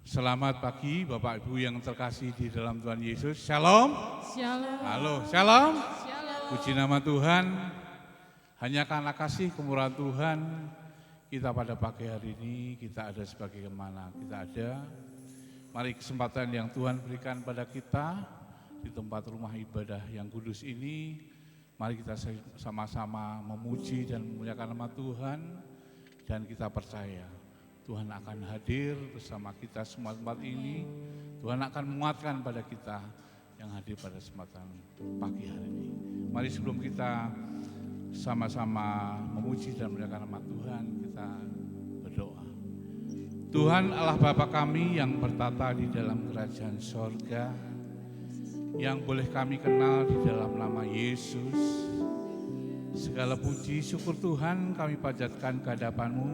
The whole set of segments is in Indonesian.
Selamat pagi Bapak Ibu yang terkasih di dalam Tuhan Yesus. Shalom. Shalom. Halo, shalom. Shalom. Puji nama Tuhan. Hanya karena kasih kemurahan Tuhan, kita pada pagi hari ini kita ada sebagai mana kita ada. Mari kesempatan yang Tuhan berikan pada kita di tempat rumah ibadah yang kudus ini, mari kita sama-sama memuji dan memuliakan nama Tuhan, dan kita percaya Tuhan akan hadir bersama kita semua tempat ini. Tuhan akan menguatkan pada kita yang hadir pada kesempatan pagi hari ini. Mari sebelum kita sama-sama memuji dan memuliakan nama Tuhan, kita berdoa. Tuhan Allah Bapa kami yang bertata di dalam kerajaan sorga, yang boleh kami kenal di dalam nama Yesus. Segala puji syukur Tuhan kami panjatkan ke hadapan-Mu.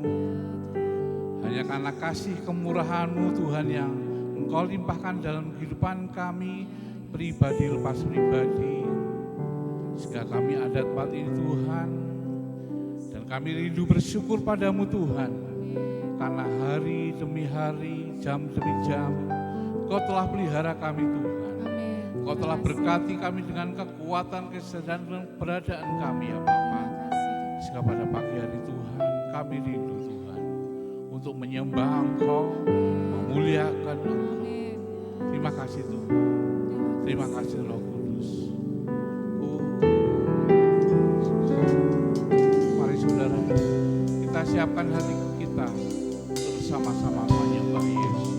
Hanya karena kasih kemurahan-Mu Tuhan yang Engkau limpahkan dalam kehidupan kami, pribadi lepas pribadi. Sehingga kami ada tempat ini Tuhan, dan kami rindu bersyukur pada-Mu Tuhan. Karena hari demi hari, jam demi jam, Engkau telah pelihara kami Tuhan. Engkau telah berkati kami dengan kekuatan, kesadaran dan keberadaan kami ya Bapa. Sehingga pada pagi hari Tuhan, kami rindu Tuhan untuk menyembah Engkau, memuliakan Engkau. Terima kasih Tuhan. Terima kasih Roh Kudus. Mari saudara, kita siapkan hati kita bersama-sama menyembah Yesus.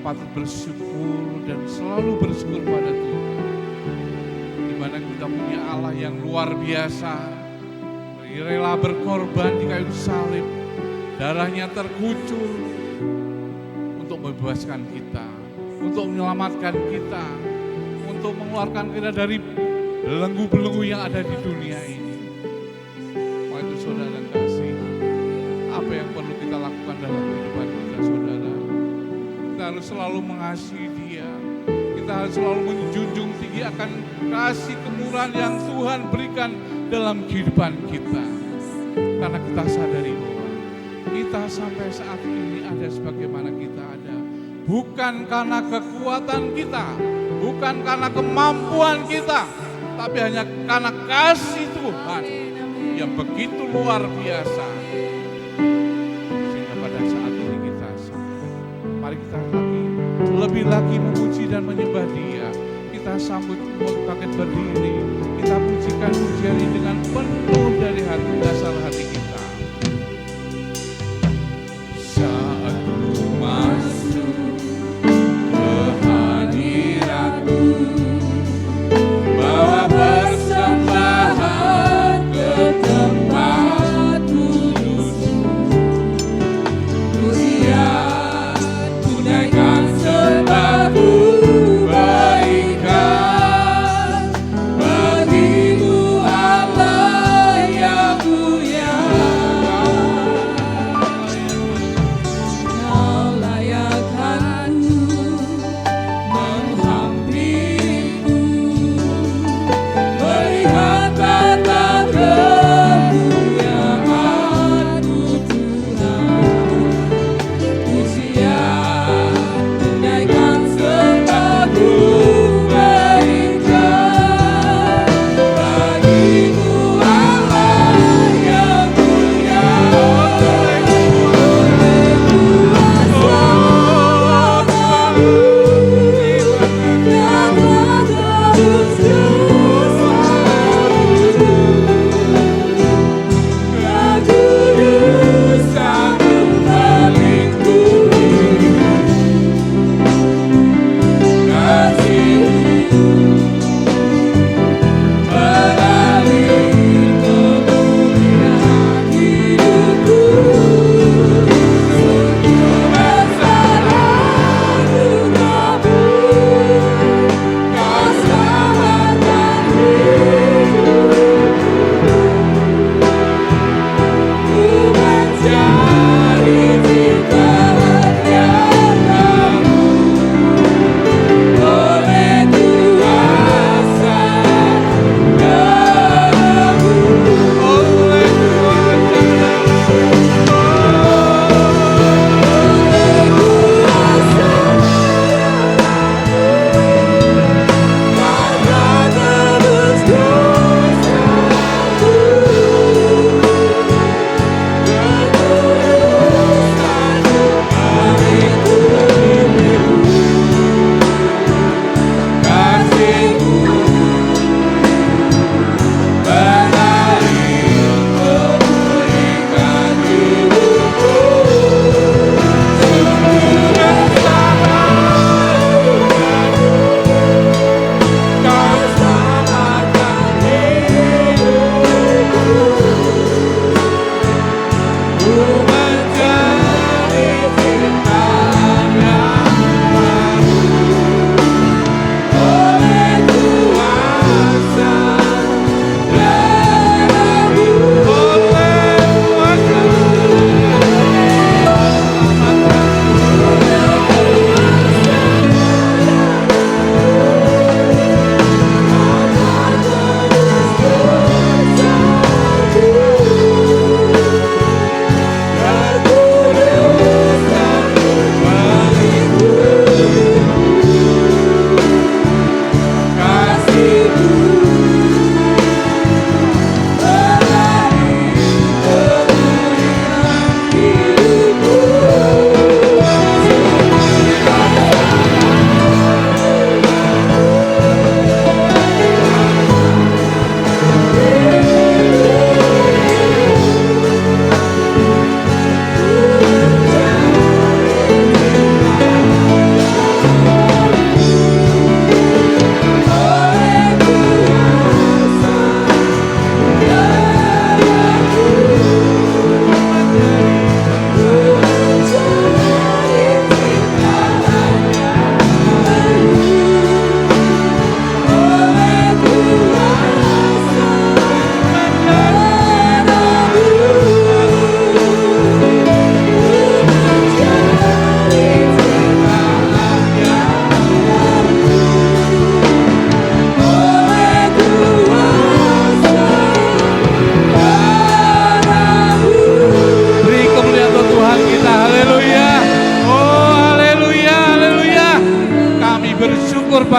patut bersyukur dan selalu bersyukur pada Tuhan. Di mana kita punya Allah yang luar biasa, rela berkorban di kayu salib, darahnya terkucur untuk membebaskan kita, untuk menyelamatkan kita, untuk mengeluarkan kita dari belenggu-belenggu yang ada di dunia ini. Maka itu saudara dan kasih, apa yang perlu kita lakukan dalam kehidupan kita, saudara? Kita harus selalu mengasihi Dia. Kita harus selalu menjunjung tinggi akan kasih kemurahan yang Tuhan berikan dalam kehidupan kita. Karena kita sadari bahwa kita sampai saat ini ada sebagaimana kita ada, bukan karena kekuatan kita, bukan karena kemampuan kita, tapi hanya karena kasih Tuhan yang begitu luar biasa. Sehingga pada saat ini kita sadar, mari kita lebih lagi memuji dan menyembah Dia. Kita sambut bangkit berdiri, kita pujikan pujian ini dengan penuh dari hati, dasar hati kita. Saat ku masuk ke hadirat-Mu, bawa persembahan ke tempat kudus-Mu, ku siap tunaikan sembahku berikan bagimu Allah yang mulia. Kau layakkan menghampirimu, melihat tata kemuliaan-Mu Tuhan. Ku siap tunaikan sembahku berikan bagimu Allah yang mulia.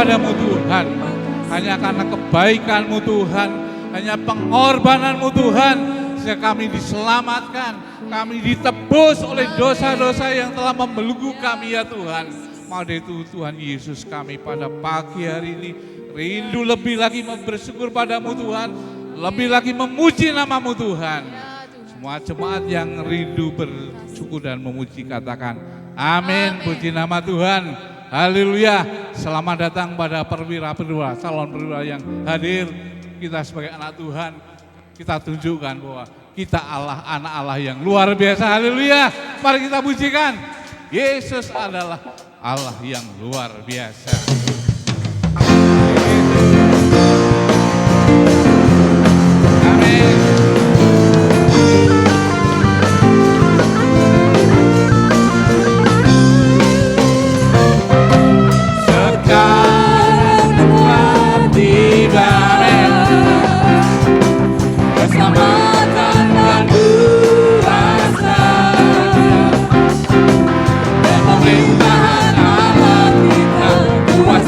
padamu Tuhan. Hanya karena kebaikan-Mu Tuhan, hanya pengorbanan-Mu Tuhan, sehingga kami diselamatkan, kami ditebus oleh dosa-dosa yang telah membelenggu kami ya Tuhan. Maka itu Tuhan Yesus, kami pada pagi hari ini rindu lebih lagi bersyukur padamu Tuhan, lebih lagi memuji nama-Mu Tuhan. Semua jemaat yang rindu bersyukur dan memuji katakan amin. Puji nama Tuhan. Haleluya. Selamat datang pada perwira-perwira, calon perwira yang hadir. Kita sebagai anak Tuhan, kita tunjukkan bahwa kita anak Allah yang luar biasa. Haleluya. Mari kita pujikan. Yesus adalah Allah yang luar biasa. Amin. Keselamatan dan kuasa dan pemerintahan Allah kita, kuasa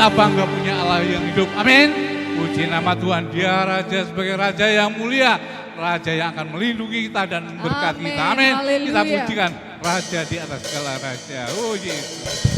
Kita bangga punya Allah yang hidup. Amin. Puji nama Tuhan, Dia Raja sebagai Raja yang mulia, Raja yang akan melindungi kita dan memberkati kita. Amin. Kita pujikan Raja di atas segala raja. Oh Yesus.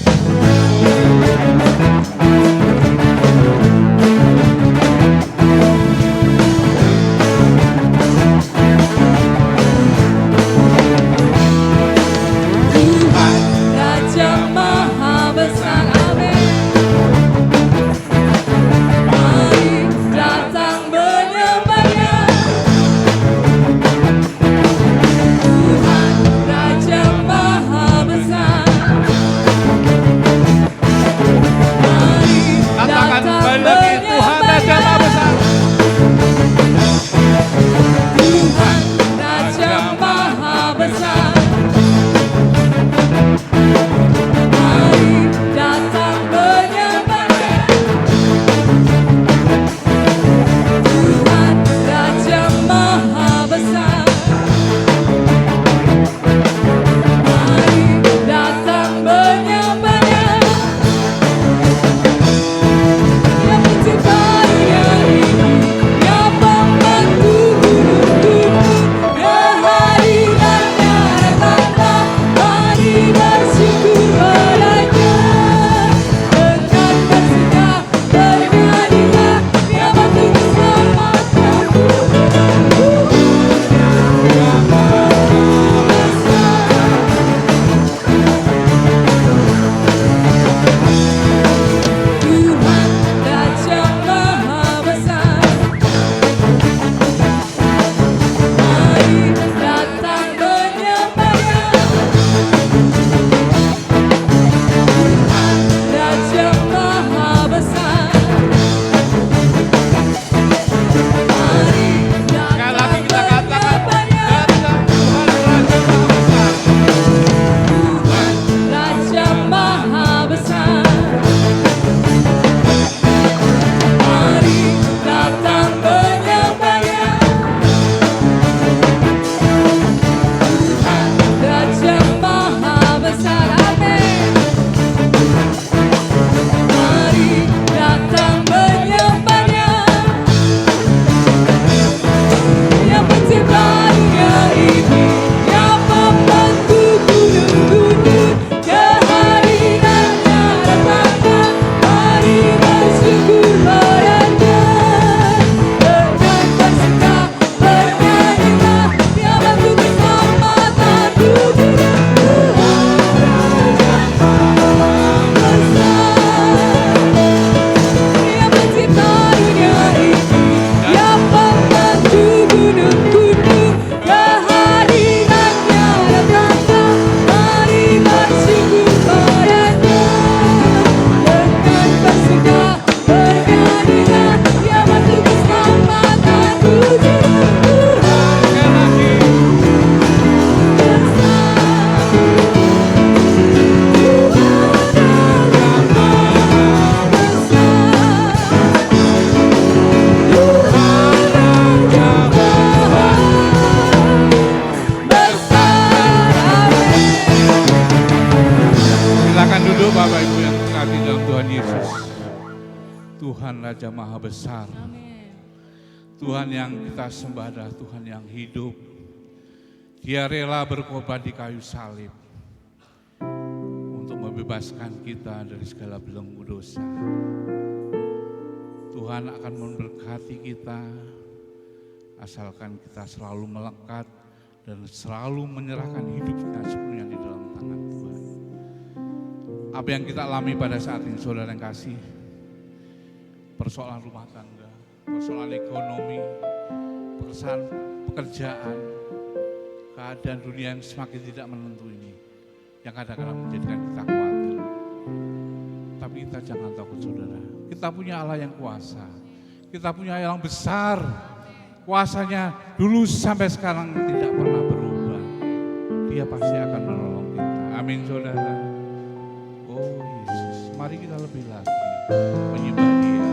Raja Maha Besar. Tuhan yang kita sembah adalah Tuhan yang hidup. Dia rela berkorban di kayu salib untuk membebaskan kita dari segala belenggu dosa. Tuhan akan memberkati kita asalkan kita selalu melekat dan selalu menyerahkan hidup kita sepenuhnya di dalam tangan Tuhan. Apa yang kita alami pada saat ini, saudara yang kasih, persoalan rumah tangga, persoalan ekonomi, pekerjaan, keadaan dunia yang semakin tidak menentu ini, yang kadang-kadang menjadikan kita khawatir. Tapi kita jangan takut, saudara. Kita punya Allah yang kuasa. Kita punya Allah yang besar. Kuasanya dulu sampai sekarang tidak pernah berubah. Dia pasti akan menolong kita. Amin, saudara. Oh Yesus, mari kita lebih lagi menyembah Dia.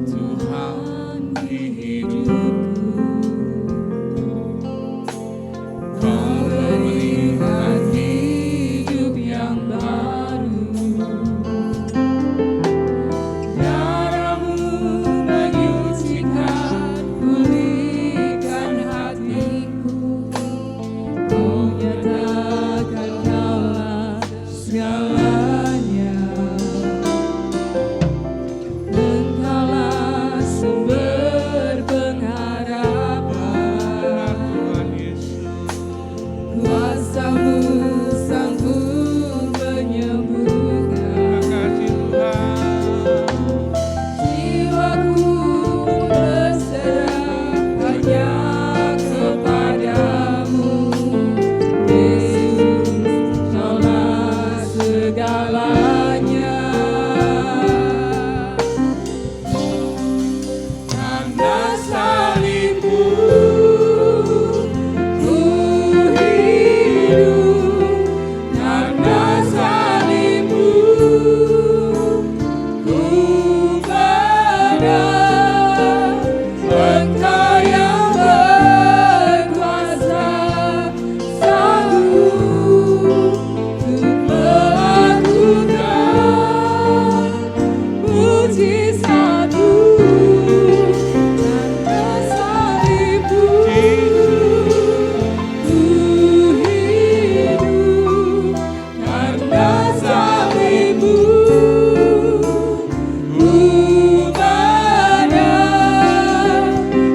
Tuhan di hidupku. selamanya. Karena salibmu ku hidup, karena salibmu ku menang. Engkau yang berkuasa, sanggup untuk melakukan mujizat-Mu. Karena salibmu ku hidup, karena salibmu ku menang.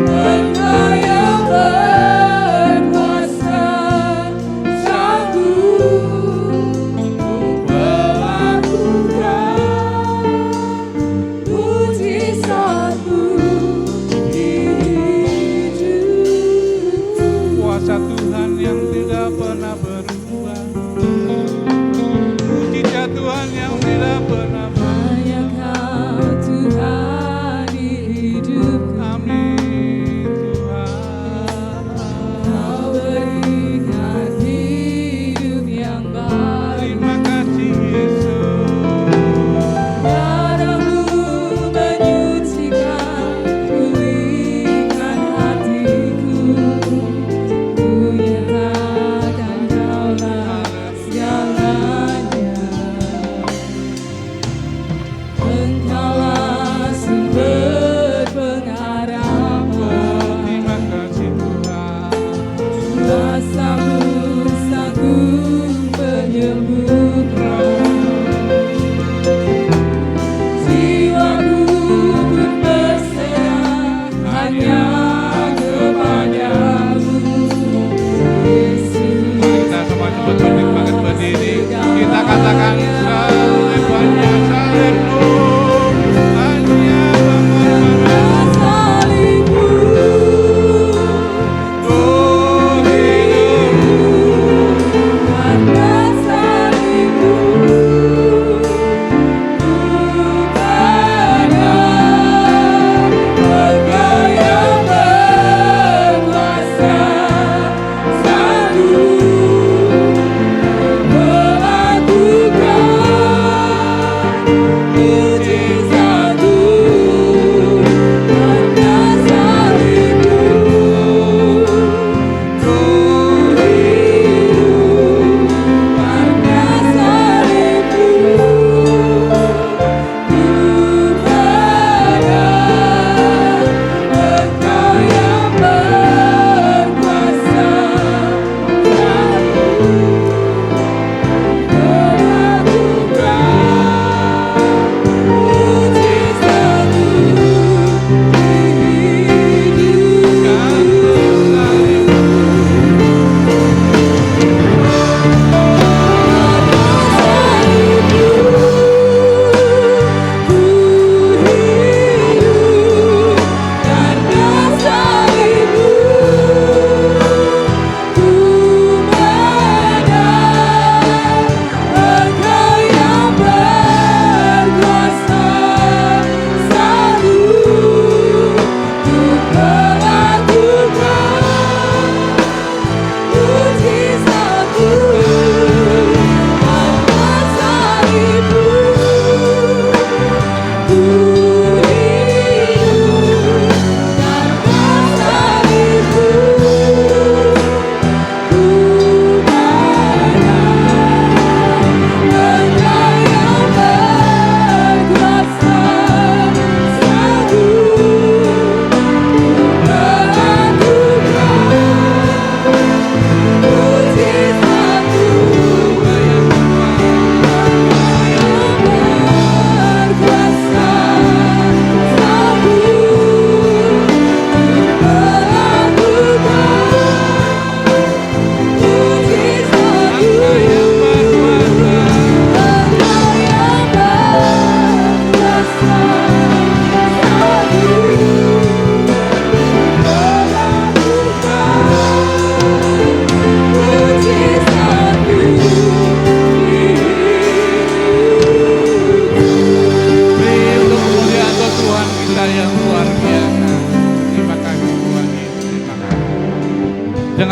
Engkau yang berkuasa, sanggup untuk melakukan mujizat-Mu hidup. Kuasa Tuhan yang tidak pernah berubah, mujizat Tuhan yang tidak pernah berubah. Hanya Kau Tuhan di hidupku. Amin Tuhan. Kau berikan hidup yang baru. Terima kasih Yesus. Darah-Mu menyucikan, pulihkan hatiku. Ku nyatakan Kaulah segalanya.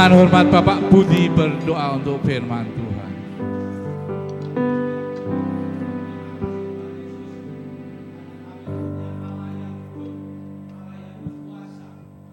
Silakan hormat Bapak Budi berdoa untuk firman Tuhan.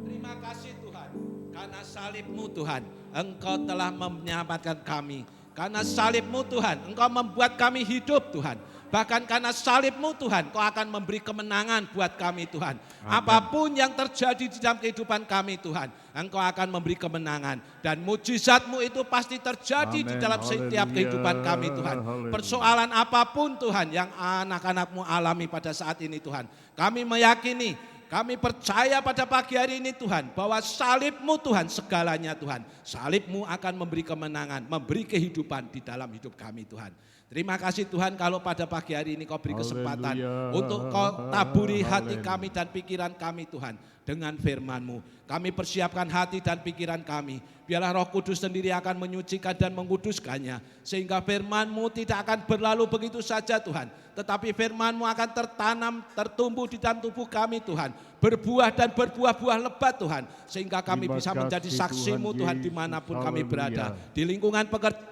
Terima kasih Tuhan, karena salib-Mu Tuhan, Engkau telah menyelamatkan kami. Karena salib-Mu Tuhan, Engkau membuat kami hidup Tuhan. Bahkan karena salib-Mu Tuhan, Kau akan memberi kemenangan buat kami Tuhan. Apapun yang terjadi di dalam kehidupan kami Tuhan, Engkau akan memberi kemenangan. Dan mujizat-Mu itu pasti terjadi di dalam setiap kehidupan kami Tuhan. Persoalan apapun Tuhan yang anak-anak-Mu alami pada saat ini Tuhan. Kami meyakini, kami percaya pada pagi hari ini Tuhan, bahwa salib-Mu Tuhan segalanya Tuhan. Salib-Mu akan memberi kemenangan, memberi kehidupan di dalam hidup kami Tuhan. Terima kasih Tuhan kalau pada pagi hari ini Kau beri kesempatan untuk Kau taburi hati kami dan pikiran kami Tuhan dengan firman-Mu. Kami persiapkan hati dan pikiran kami. Biarlah Roh Kudus sendiri akan menyucikan dan menguduskannya. Sehingga firman-Mu tidak akan berlalu begitu saja Tuhan. Tetapi firman-Mu akan tertanam, tertumbuh di dalam tubuh kami Tuhan. Berbuah dan berbuah-buah lebat Tuhan. Sehingga kami bisa menjadi saksi-Mu Tuhan dimanapun kami berada. Di lingkungan pekerjaan,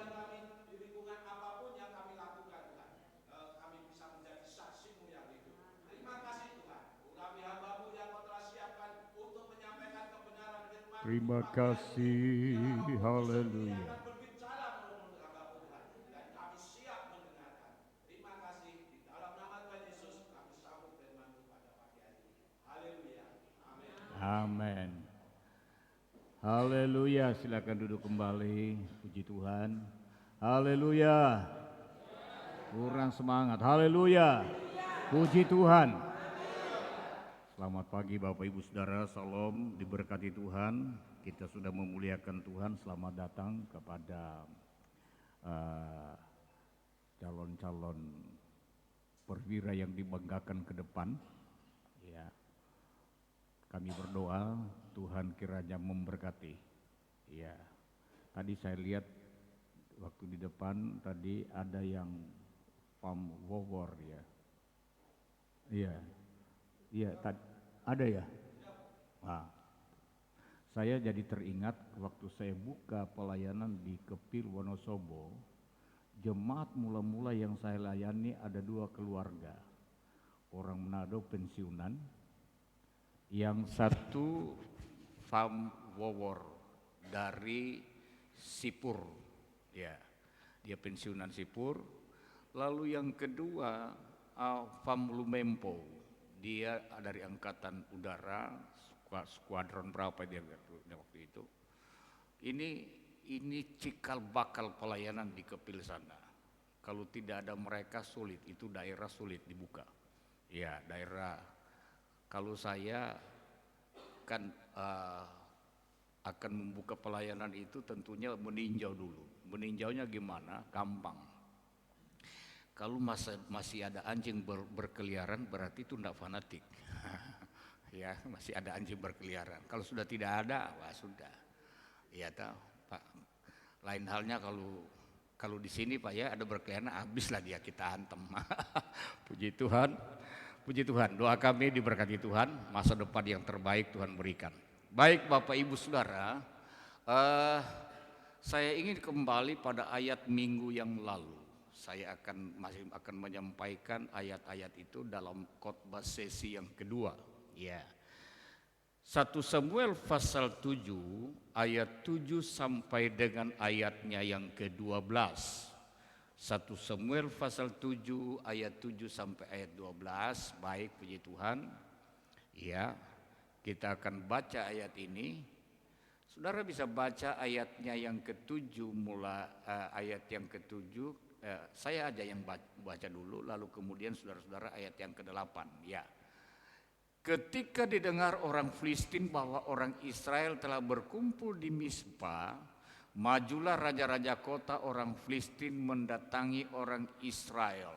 terima kasih, haleluya. Amin. Haleluya, silakan duduk kembali. Puji Tuhan. Haleluya. Kurang semangat. Haleluya. Puji Tuhan. Selamat pagi Bapak Ibu Saudara, salam diberkati Tuhan. Kita sudah memuliakan Tuhan. Selamat datang kepada calon-calon perwira yang dibanggakan ke depan. Ya. Kami berdoa Tuhan kiranya memberkati. Ya. Tadi saya lihat waktu di depan tadi ada yang Pam Wowor ya. Iya. Iya, ada ya? Nah, saya jadi teringat waktu saya buka pelayanan di Kepil Wonosobo, jemaat mula-mula yang saya layani ada 2 keluarga. Orang Manado pensiunan, yang satu Fam Wowor dari Sipur, ya, dia pensiunan Sipur. Lalu yang kedua Fam Lumempo, dia dari Angkatan Udara, skuadron berapa dia waktu itu. Ini cikal bakal pelayanan di Kepil sana. Kalau tidak ada mereka sulit, itu daerah sulit dibuka. Ya, daerah. Kalau saya kan akan membuka pelayanan itu tentunya meninjau dulu. Meninjaunya gimana? Gampang. Kalau masih ada anjing berkeliaran berarti itu tidak fanatik. Ya, masih ada anjing berkeliaran. Kalau sudah tidak ada, wah sudah. Ya tahu, Pak. Lain halnya kalau di sini Pak ya ada berkeliaran, habislah dia kita hantam. Puji Tuhan. Puji Tuhan, doa kami diberkati Tuhan, masa depan yang terbaik Tuhan berikan. Baik Bapak Ibu Saudara, saya ingin kembali pada ayat minggu yang lalu. Saya masih akan menyampaikan ayat-ayat itu dalam khotbah sesi yang kedua. Ya. 1 Samuel pasal 7 ayat 7 sampai dengan ayatnya yang ke-12. 1 Samuel pasal 7 ayat 7 sampai ayat 12. Baik, puji Tuhan. Ya, kita akan baca ayat ini. Saudara bisa baca ayatnya yang ke-7 mulai ayat yang ke-7. Saya aja yang baca dulu, lalu kemudian saudara-saudara ayat yang ke-8. Ya. Ketika didengar orang Filistin bahwa orang Israel telah berkumpul di Mispa, majulah raja-raja kota orang Filistin mendatangi orang Israel.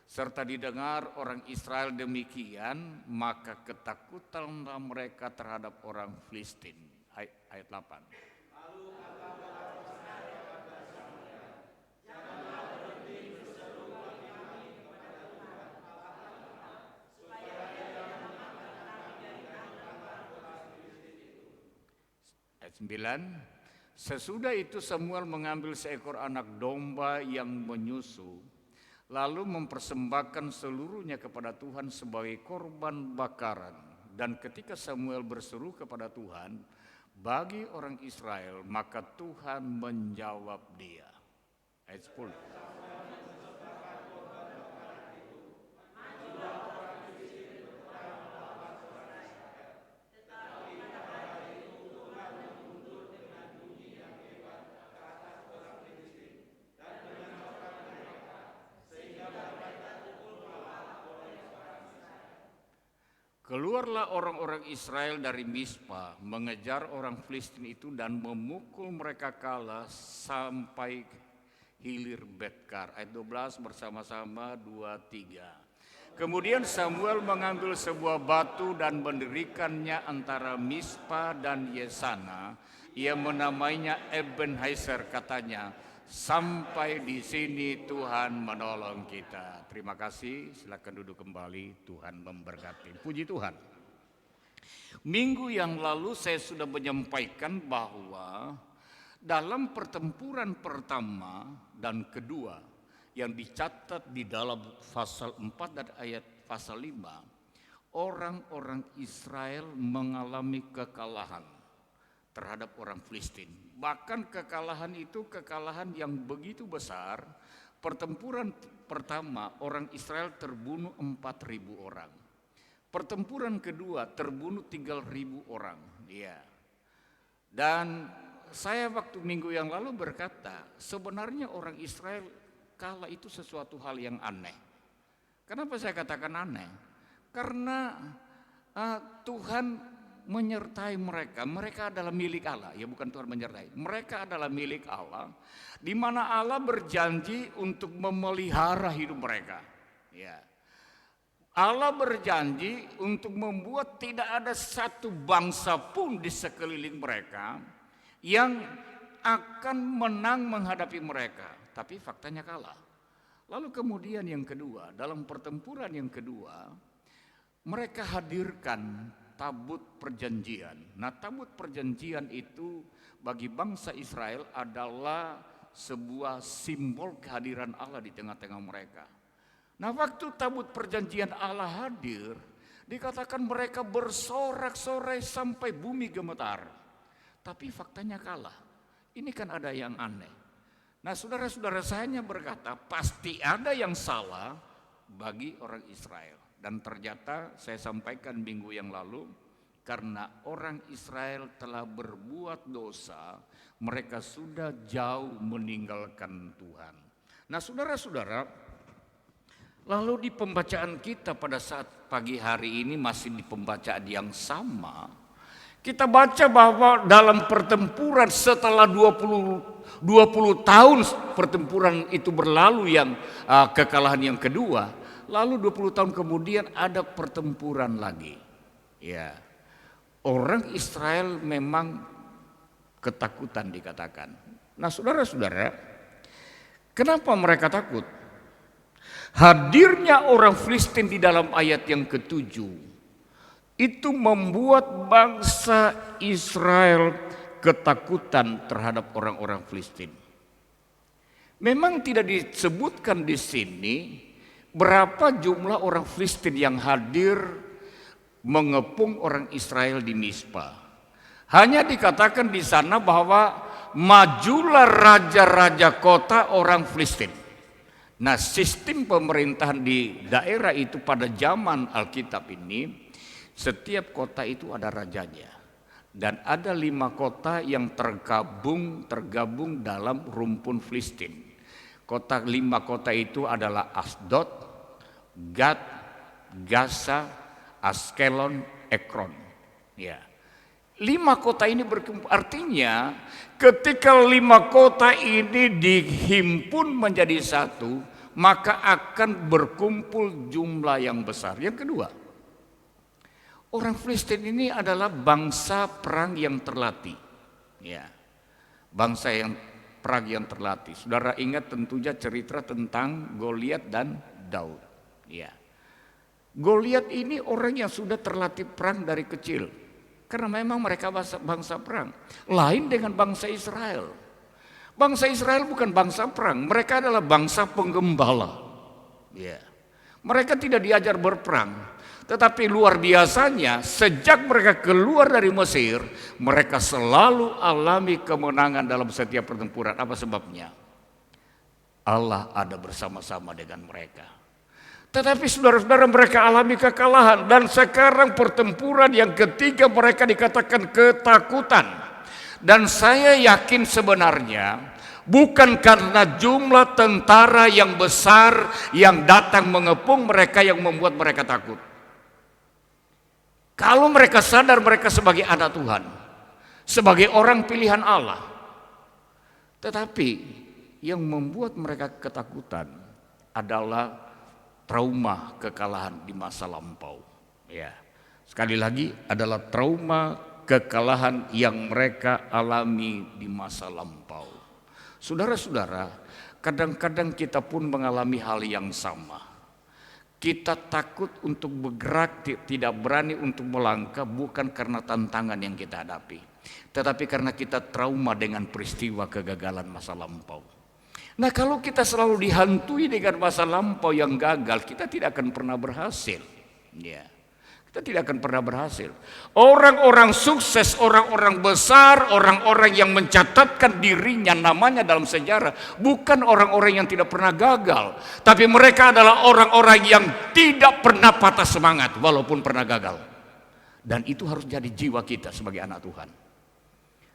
Serta didengar orang Israel demikian, maka ketakutanlah mereka terhadap orang Filistin. Ayat 8. Ayat 9. Sesudah itu Samuel mengambil seekor anak domba yang menyusu, lalu mempersembahkan seluruhnya kepada Tuhan sebagai korban bakaran. Dan ketika Samuel berseru kepada Tuhan bagi orang Israel, maka Tuhan menjawab dia. Ayat 10. Keluarlah orang-orang Israel dari Mispa, mengejar orang Filistin itu dan memukul mereka kalah sampai hilir Betkar. Ayat 12 bersama-sama 2-3. Kemudian Samuel mengambil sebuah batu dan mendirikannya antara Mispa dan Yesana. Ia menamainya Ebenezer, katanya, sampai di sini Tuhan menolong kita. Terima kasih, silakan duduk kembali, Tuhan memberkati. Puji Tuhan. Minggu yang lalu saya sudah menyampaikan bahwa dalam pertempuran pertama dan kedua yang dicatat di dalam pasal 4 dan ayat pasal 5, orang-orang Israel mengalami kekalahan terhadap orang Filistin. Bahkan kekalahan itu kekalahan yang begitu besar. Pertempuran pertama orang Israel terbunuh 4.000 orang. Pertempuran kedua terbunuh 3.000 orang. Ya. Dan saya waktu minggu yang lalu berkata, sebenarnya orang Israel kalah itu sesuatu hal yang aneh. Kenapa saya katakan aneh? Karena Tuhan menyertai mereka. Mereka adalah milik Allah. Ya, bukan Tuhan menyertai. Mereka adalah milik Allah, di mana Allah berjanji untuk memelihara hidup mereka. Ya. Allah berjanji untuk membuat tidak ada satu bangsa pun di sekeliling mereka yang akan menang menghadapi mereka. Tapi faktanya kalah. Lalu kemudian yang kedua, dalam pertempuran yang kedua, mereka hadirkan tabut perjanjian. Nah, tabut perjanjian itu bagi bangsa Israel adalah sebuah simbol kehadiran Allah di tengah-tengah mereka. Nah, waktu tabut perjanjian Allah hadir, dikatakan mereka bersorak-sorai sampai bumi gemetar. Tapi faktanya kalah. Ini kan ada yang aneh. Nah, saudara-saudara, saya berkata pasti ada yang salah bagi orang Israel. Dan ternyata saya sampaikan minggu yang lalu, karena orang Israel telah berbuat dosa, mereka sudah jauh meninggalkan Tuhan. Nah, saudara-saudara, lalu di pembacaan kita pada saat pagi hari ini masih di pembacaan yang sama, kita baca bahwa dalam pertempuran setelah 20 tahun pertempuran itu berlalu, yang kekalahan yang kedua, lalu 20 tahun kemudian ada pertempuran lagi. Ya. Orang Israel memang ketakutan dikatakan. Nah, saudara-saudara, kenapa mereka takut? Hadirnya orang Filistin di dalam ayat yang ke-7 itu membuat bangsa Israel ketakutan terhadap orang-orang Filistin. Memang tidak disebutkan di sini berapa jumlah orang Filistin yang hadir mengepung orang Israel di Mispa. Hanya dikatakan di sana bahwa majulah raja-raja kota orang Filistin. Nah, sistem pemerintahan di daerah itu pada zaman Alkitab ini, setiap kota itu ada rajanya. Dan ada 5 kota yang tergabung dalam rumpun Filistin. 5 kota itu adalah Asdod, Gad, Gaza, Askelon, Ekron. Ya. 5 kota ini berkumpul, artinya ketika 5 kota ini dihimpun menjadi satu, maka akan berkumpul jumlah yang besar. Yang kedua, orang Filistin ini adalah bangsa perang yang terlatih. Ya. Bangsa yang perang yang terlatih. Saudara ingat tentunya cerita tentang Goliat dan Daud. Ya. Goliat ini orang yang sudah terlatih perang dari kecil. Karena memang mereka bangsa perang. Lain dengan bangsa Israel. Bangsa Israel bukan bangsa perang, mereka adalah bangsa penggembala. Ya. Mereka tidak diajar berperang. Tetapi luar biasanya sejak mereka keluar dari Mesir, mereka selalu alami kemenangan dalam setiap pertempuran. Apa sebabnya? Allah ada bersama-sama dengan mereka. Tetapi saudara-saudara, mereka alami kekalahan. Dan sekarang pertempuran yang ketiga mereka dikatakan ketakutan. Dan saya yakin sebenarnya bukan karena jumlah tentara yang besar yang datang mengepung mereka yang membuat mereka takut. Kalau mereka sadar mereka sebagai anak Tuhan, sebagai orang pilihan Allah. Tetapi yang membuat mereka ketakutan adalah trauma kekalahan di masa lampau. Ya. Sekali lagi adalah trauma kekalahan yang mereka alami di masa lampau. Saudara-saudara, kadang-kadang kita pun mengalami hal yang sama. Kita takut untuk bergerak, tidak berani untuk melangkah bukan karena tantangan yang kita hadapi, tetapi karena kita trauma dengan peristiwa kegagalan masa lampau. Nah, kalau kita selalu dihantui dengan masa lampau yang gagal, kita tidak akan pernah berhasil. Ya, kita tidak akan pernah berhasil. Orang-orang sukses, orang-orang besar, orang-orang yang mencatatkan dirinya namanya dalam sejarah, bukan orang-orang yang tidak pernah gagal, tapi mereka adalah orang-orang yang tidak pernah patah semangat walaupun pernah gagal. Dan itu harus jadi jiwa kita sebagai anak Tuhan.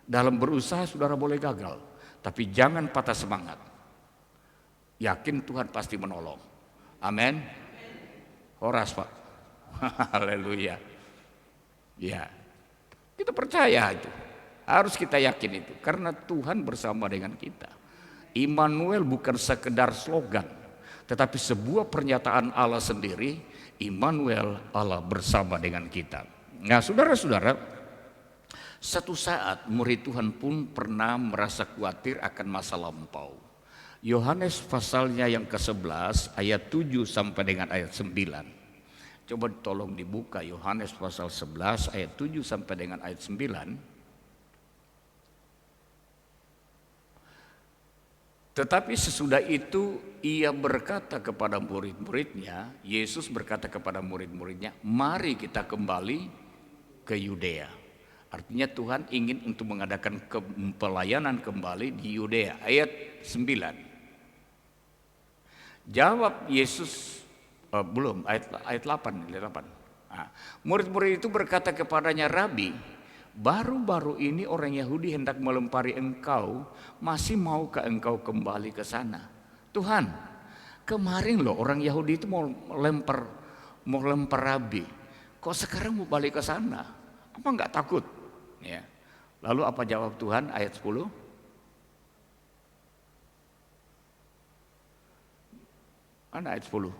Dalam berusaha saudara boleh gagal, tapi jangan patah semangat. Yakin Tuhan pasti menolong. Amin. Horas, Pak. Haleluya. Ya. Kita percaya itu. Harus kita yakin itu karena Tuhan bersama dengan kita. Immanuel bukan sekedar slogan, tetapi sebuah pernyataan Allah sendiri. Immanuel, Allah bersama dengan kita. Nah, saudara-saudara, satu saat murid Tuhan pun pernah merasa khawatir akan masa lampau. Yohanes pasalnya yang ke-11 ayat 7 sampai dengan ayat 9. Coba tolong dibuka Yohanes pasal 11 ayat 7 sampai dengan ayat 9. Tetapi sesudah itu ia berkata kepada murid-muridnya, Yesus berkata kepada murid-muridnya, mari kita kembali ke Yudea. Artinya Tuhan ingin untuk mengadakan pelayanan kembali di Yudea. Ayat 9. Jawab Yesus, belum, ayat 8. Nah, murid-murid itu berkata kepadanya, Rabi, baru-baru ini orang Yahudi hendak melempari engkau, masih maukah engkau kembali ke sana? Tuhan, kemarin loh orang Yahudi itu mau lempar Rabi, kok sekarang mau balik ke sana? Apa enggak takut? Ya. Lalu apa jawab Tuhan? Ayat 10. Mana ayat 10?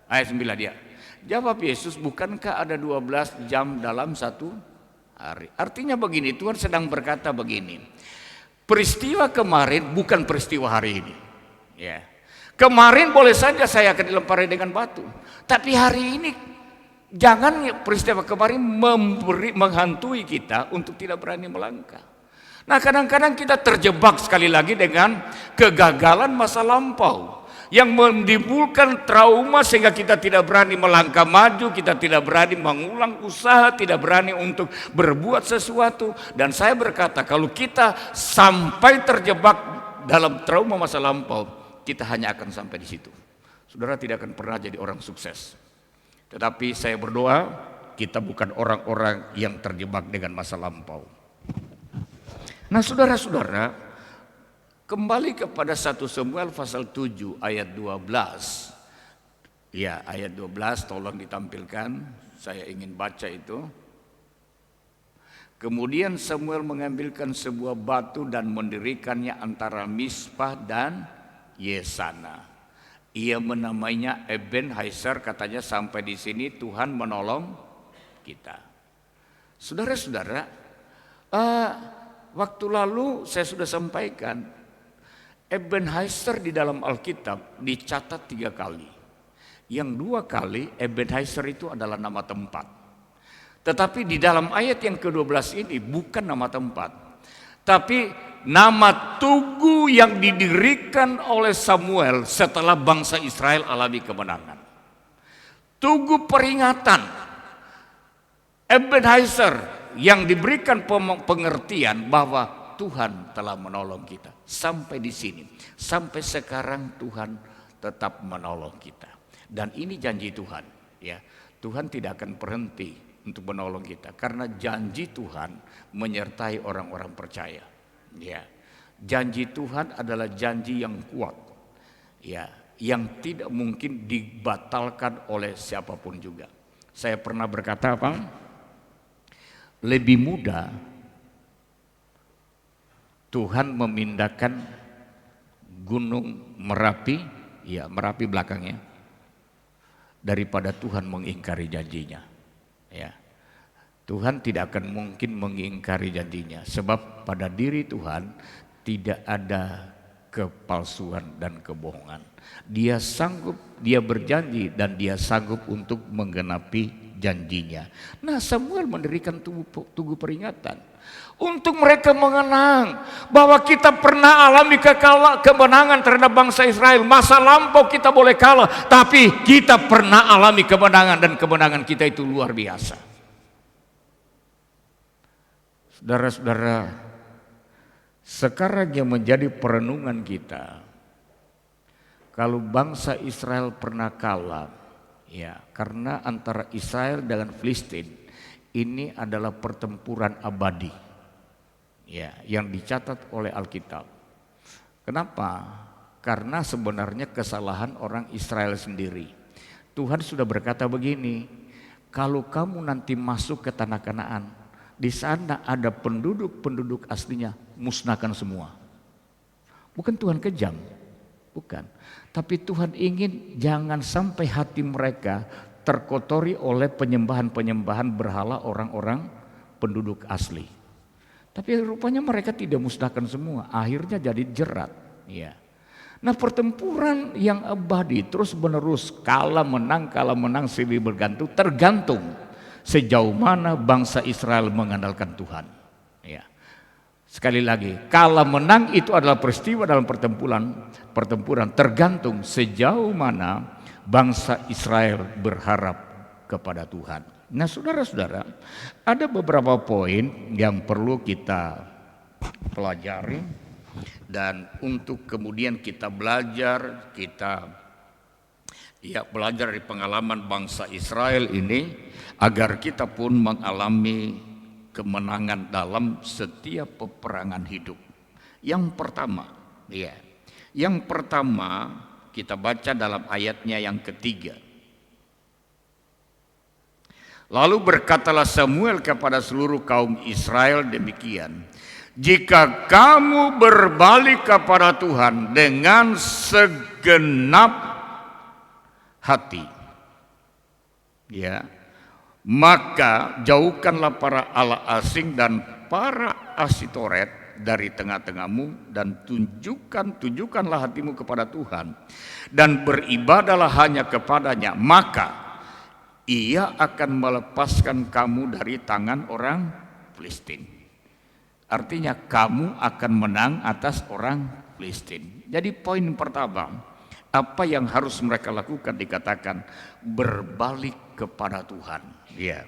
Ayat 9 dia. Jawab Yesus, bukankah ada 12 jam dalam satu hari? Artinya begini, Tuhan sedang berkata begini. Peristiwa kemarin bukan peristiwa hari ini. Ya. Kemarin boleh saja saya akan dilempari dengan batu. Tapi hari ini jangan peristiwa kemarin menghantui kita untuk tidak berani melangkah. Nah, kadang-kadang kita terjebak sekali lagi dengan kegagalan masa lampau yang menimbulkan trauma sehingga kita tidak berani melangkah maju, kita tidak berani mengulang usaha, tidak berani untuk berbuat sesuatu. Dan saya berkata, kalau kita sampai terjebak dalam trauma masa lampau, kita hanya akan sampai di situ. Saudara tidak akan pernah jadi orang sukses. Tetapi saya berdoa, kita bukan orang-orang yang terjebak dengan masa lampau. Nah, saudara-saudara, kembali kepada 1 Samuel pasal 7 ayat 12. Ya, ayat 12 tolong ditampilkan. Saya ingin baca itu. Kemudian Samuel mengambilkan sebuah batu dan mendirikannya antara Mispa dan Yesana. Ia menamainya Ebenezer, katanya sampai di sini Tuhan menolong kita. Saudara-saudara, waktu lalu saya sudah sampaikan, Ebenezer di dalam Alkitab dicatat 3 kali. Yang 2 kali Ebenezer itu adalah nama tempat. Tetapi di dalam ayat yang ke-12 ini bukan nama tempat, tapi nama tugu yang didirikan oleh Samuel setelah bangsa Israel alami kemenangan. Tugu peringatan Ebenezer yang diberikan pengertian bahwa Tuhan telah menolong kita. Sampai di sini, sampai sekarang Tuhan tetap menolong kita. Dan ini janji Tuhan, ya. Tuhan tidak akan berhenti untuk menolong kita karena janji Tuhan menyertai orang-orang percaya. Ya. Janji Tuhan adalah janji yang kuat. Ya, yang tidak mungkin dibatalkan oleh siapapun juga. Saya pernah berkata apa? Lebih mudah Tuhan memindahkan gunung Merapi, ya Merapi belakangnya, daripada Tuhan mengingkari janjinya. Ya. Tuhan tidak akan mungkin mengingkari janjinya, sebab pada diri Tuhan tidak ada kepalsuan dan kebohongan. Dia sanggup, dia berjanji dan dia sanggup untuk menggenapi janjinya. Nah, Samuel mendirikan tugu peringatan untuk mereka mengenang bahwa kita pernah alami kemenangan terhadap bangsa Israel. Masa lampau kita boleh kalah, tapi kita pernah alami kemenangan dan kemenangan kita itu luar biasa. Saudara-saudara, sekarang yang menjadi perenungan kita, kalau bangsa Israel pernah kalah, ya, karena antara Israel dengan Filistin ini adalah pertempuran abadi, ya, yang dicatat oleh Alkitab. Kenapa? Karena sebenarnya kesalahan orang Israel sendiri. Tuhan sudah berkata begini, kalau kamu nanti masuk ke tanah Kanaan, di sana ada penduduk aslinya, musnahkan semua. Bukan Tuhan kejam, bukan. Tapi Tuhan ingin jangan sampai hati mereka terkotori oleh penyembahan-penyembahan berhala orang-orang penduduk asli. Tapi rupanya mereka tidak musnahkan semua, akhirnya jadi jerat. Ya. Nah, pertempuran yang abadi terus menerus, kalah menang silih bergantung, tergantung sejauh mana bangsa Israel mengandalkan Tuhan. Ya. Sekali lagi, kalah menang itu adalah peristiwa dalam pertempuran tergantung sejauh mana bangsa Israel berharap kepada Tuhan. Nah, saudara-saudara, ada beberapa poin yang perlu kita pelajari, dan untuk kemudian kita belajar, belajar dari pengalaman bangsa Israel ini agar kita pun mengalami kemenangan dalam setiap peperangan hidup. Yang pertama kita baca dalam ayatnya yang ketiga. Lalu berkatalah Samuel kepada seluruh kaum Israel demikian, jika kamu berbalik kepada Tuhan dengan segenap hati, ya, maka jauhkanlah para allah asing dan para Asitoret dari tengah-tengahmu, dan tunjukkanlah hatimu kepada Tuhan dan beribadahlah hanya kepadanya, maka Ia akan melepaskan kamu dari tangan orang Filistin. Artinya kamu akan menang atas orang Filistin. Jadi poin pertama, apa yang harus mereka lakukan dikatakan berbalik kepada Tuhan. Ya.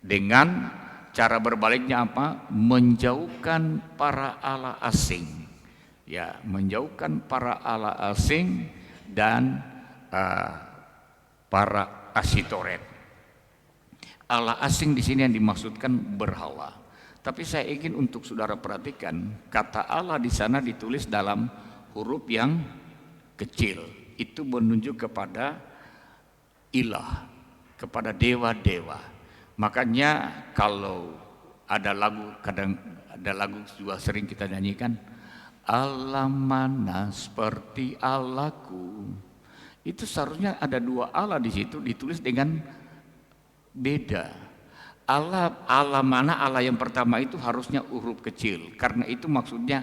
Dengan cara berbaliknya apa? Menjauhkan para allah asing. Ya, menjauhkan para allah asing dan para Asitoret. Allah asing di sini yang dimaksudkan berhala. Tapi saya ingin untuk saudara perhatikan, kata Allah di sana ditulis dalam huruf yang kecil. Itu menunjuk kepada ilah, kepada dewa-dewa. Makanya kalau ada lagu, kadang ada lagu juga sering kita nyanyikan, Allah mana seperti Allahku. Itu seharusnya ada dua Allah di situ, ditulis dengan beda. Allah mana, Allah yang pertama itu harusnya huruf kecil, karena itu maksudnya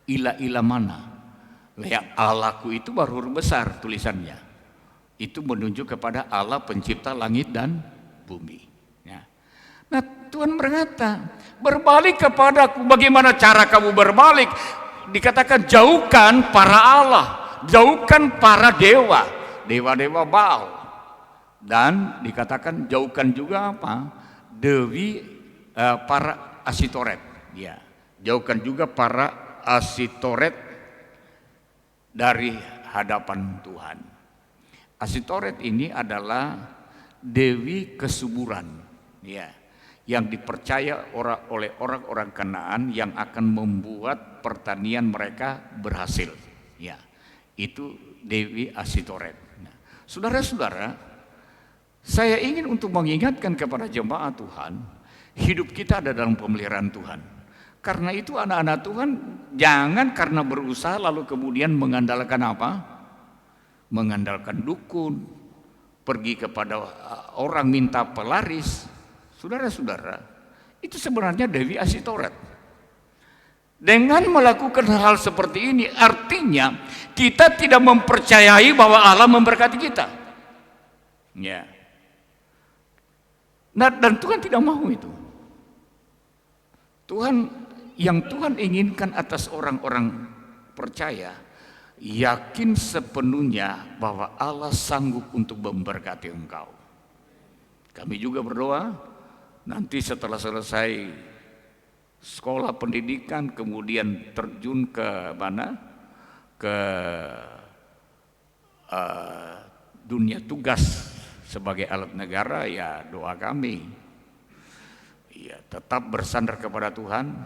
ilah mana. Ya, Allahku itu baru huruf besar tulisannya. Itu menunjuk kepada Allah pencipta langit dan bumi. Ya. Tuhan berkata, berbalik kepadaku. Bagaimana cara kamu berbalik? Dikatakan jauhkan para Allah, jauhkan para dewa, dewa-dewa Baal. Dan dikatakan jauhkan juga apa? Para Asitoret. Ya, jauhkan juga para Asitoret dari hadapan Tuhan. Asitoret ini adalah dewi kesuburan, ya, yang dipercaya oleh orang-orang Kanaan yang akan membuat pertanian mereka berhasil. Ya, itu Dewi Asitoret. Nah, saudara-saudara, saya ingin untuk mengingatkan kepada jemaat Tuhan, hidup kita ada dalam pemeliharaan Tuhan. Karena itu anak-anak Tuhan jangan karena berusaha lalu kemudian mengandalkan apa? Mengandalkan dukun, pergi kepada orang minta pelaris. Saudara-saudara, itu sebenarnya Dewi Asitoret. Dengan melakukan hal seperti ini, artinya kita tidak mempercayai bahwa Allah memberkati kita. Ya. Nah, dan Tuhan tidak mau itu. Yang Tuhan inginkan atas orang-orang percaya, yakin sepenuhnya bahwa Allah sanggup untuk memberkati engkau. Kami juga berdoa. Nanti setelah selesai sekolah pendidikan, kemudian terjun ke mana? Ke dunia tugas sebagai alat negara, ya doa kami. Ya, tetap bersandar kepada Tuhan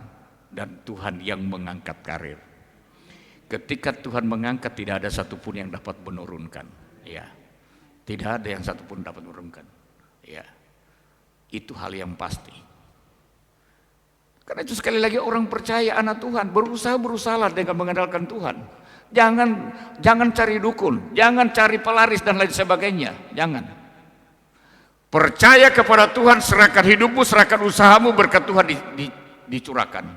dan Tuhan yang mengangkat karir. Ketika Tuhan mengangkat, tidak ada satupun yang dapat menurunkan. Ya, tidak ada yang satupun dapat menurunkan. Ya. Itu hal yang pasti. Karena itu sekali lagi orang percaya anak Tuhan berusahalah dengan mengandalkan Tuhan. Jangan cari dukun, jangan cari pelaris dan lain sebagainya. Jangan. Percaya kepada Tuhan, serahkan hidupmu, serahkan usahamu, berkat Tuhan dicurahkan,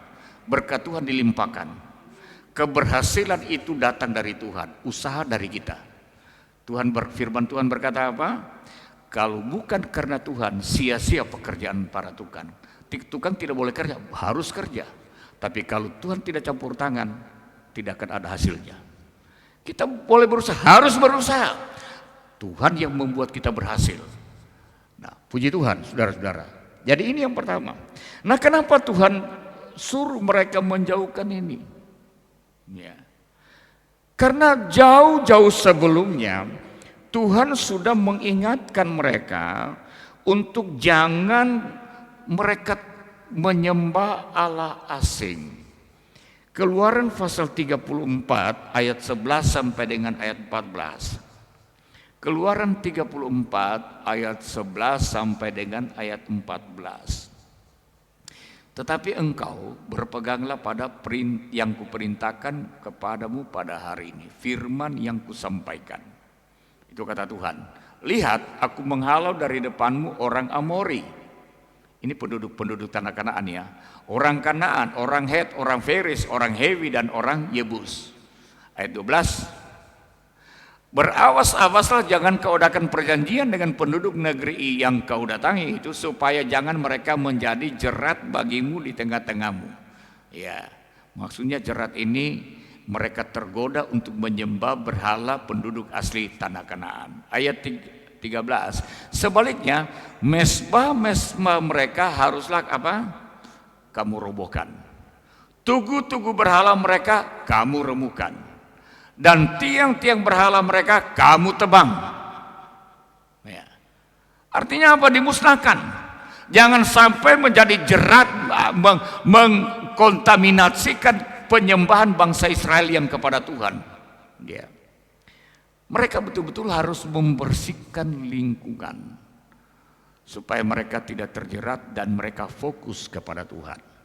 berkat Tuhan dilimpahkan. Keberhasilan itu datang dari Tuhan, usaha dari kita. Firman Tuhan berkata apa? Kalau bukan karena Tuhan, sia-sia pekerjaan para tukang. Tukang tidak boleh kerja, harus kerja. Tapi kalau Tuhan tidak campur tangan, tidak akan ada hasilnya. Kita boleh berusaha, harus berusaha. Tuhan yang membuat kita berhasil. Nah, puji Tuhan, saudara-saudara. Jadi ini yang pertama. Nah, kenapa Tuhan suruh mereka menjauhkan ini? Ya. Karena jauh-jauh sebelumnya Tuhan sudah mengingatkan mereka untuk jangan mereka menyembah Allah asing. Keluaran pasal 34 ayat 11 sampai dengan ayat 14. Keluaran 34 ayat 11 sampai dengan ayat 14. Tetapi engkau berpeganglah pada yang kuperintahkan kepadamu pada hari ini, firman yang kusampaikan. Itu kata Tuhan. Lihat, aku menghalau dari depanmu orang Amori. Ini penduduk tanah Kanaan ya. Orang Kanaan, orang Het, orang Feris, orang Hewi, dan orang Yebus. Ayat 12. Berawas-awaslah jangan kau adakan perjanjian dengan penduduk negeri yang kau datangi itu, supaya jangan mereka menjadi jerat bagimu di tengah-tengahmu. Ya, maksudnya jerat ini mereka tergoda untuk menyembah berhala penduduk asli tanah Kanaan. Ayat 13. Sebaliknya, mesbah mereka haruslah apa? Kamu robohkan. Tugu-tugu berhala mereka kamu remukan. Dan tiang-tiang berhala mereka kamu tebang. Ya. Artinya apa? Dimusnahkan. Jangan sampai menjadi jerat mengkontaminasikan penyembahan bangsa Israel yang kepada Tuhan. Ya. Mereka betul-betul harus membersihkan lingkungan supaya mereka tidak terjerat dan mereka fokus kepada Tuhan.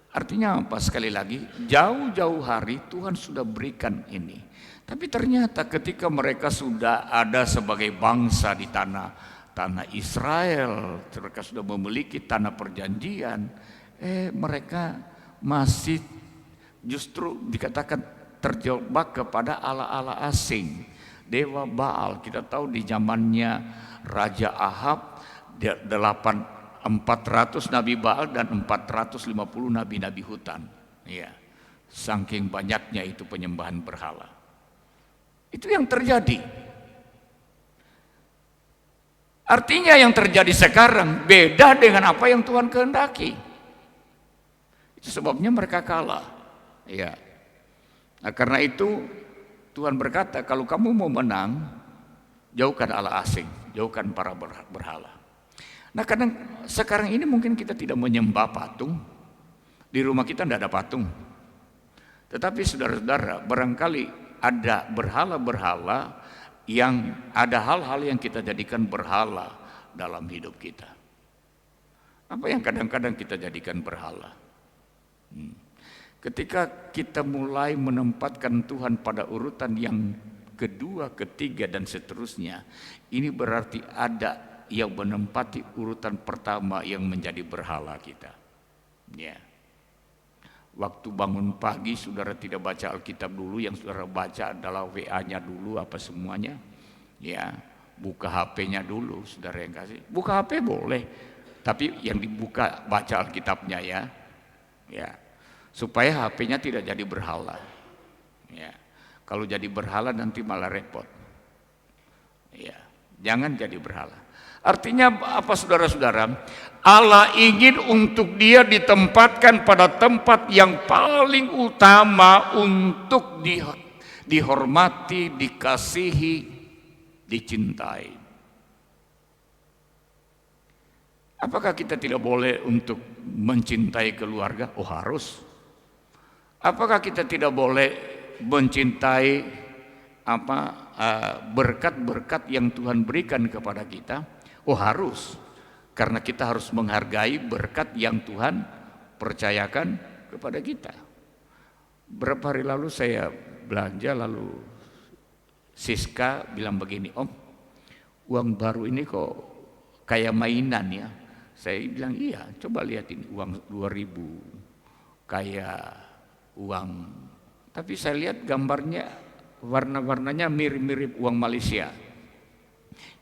Artinya apa? Sekali lagi, jauh-jauh hari Tuhan sudah berikan ini. Tapi ternyata ketika mereka sudah ada sebagai bangsa di tanah Israel, mereka sudah memiliki tanah perjanjian, mereka masih justru dikatakan terjebak kepada ala-ala asing, dewa Baal. Kita tahu di zamannya Raja Ahab, 8 400 nabi Baal dan 450 nabi-nabi hutan. Ya, saking banyaknya itu penyembahan berhala. Itu yang terjadi. Artinya yang terjadi sekarang beda dengan apa yang Tuhan kehendaki. Itu sebabnya mereka kalah. Ya. Nah, karena itu Tuhan berkata, kalau kamu mau menang, jauhkan Allah asing, jauhkan para berhala. Nah, kadang sekarang ini mungkin kita tidak menyembah patung. Di rumah kita tidak ada patung. Tetapi saudara-saudara, barangkali ada berhala-berhala yang ada hal-hal yang kita jadikan berhala dalam hidup kita. Apa yang kadang-kadang kita jadikan berhala? Ketika kita mulai menempatkan Tuhan pada urutan yang kedua, ketiga, dan seterusnya, ini berarti ada yang menempati urutan pertama yang menjadi berhala kita. Ya. Waktu bangun pagi saudara tidak baca Alkitab dulu, yang saudara baca adalah WA-nya dulu apa semuanya. Ya, buka HP-nya dulu saudara yang kasih. Buka HP boleh, tapi yang dibuka baca Alkitabnya ya. Ya. Supaya HP-nya tidak jadi berhala. Ya. Kalau jadi berhala nanti malah repot. Ya, jangan jadi berhala. Artinya apa saudara-saudara? Allah ingin untuk dia ditempatkan pada tempat yang paling utama untuk dihormati, dikasihi, dicintai. Apakah kita tidak boleh untuk mencintai keluarga? Oh, harus. Apakah kita tidak boleh mencintai berkat-berkat yang Tuhan berikan kepada kita? Oh, harus. Karena kita harus menghargai berkat yang Tuhan percayakan kepada kita. Berapa hari lalu saya belanja, lalu Siska bilang begini, Om, uang baru ini kok kayak mainan ya. Saya bilang iya, coba lihat ini uang 2000 kayak uang. Tapi saya lihat gambarnya, warna-warnanya mirip-mirip uang Malaysia.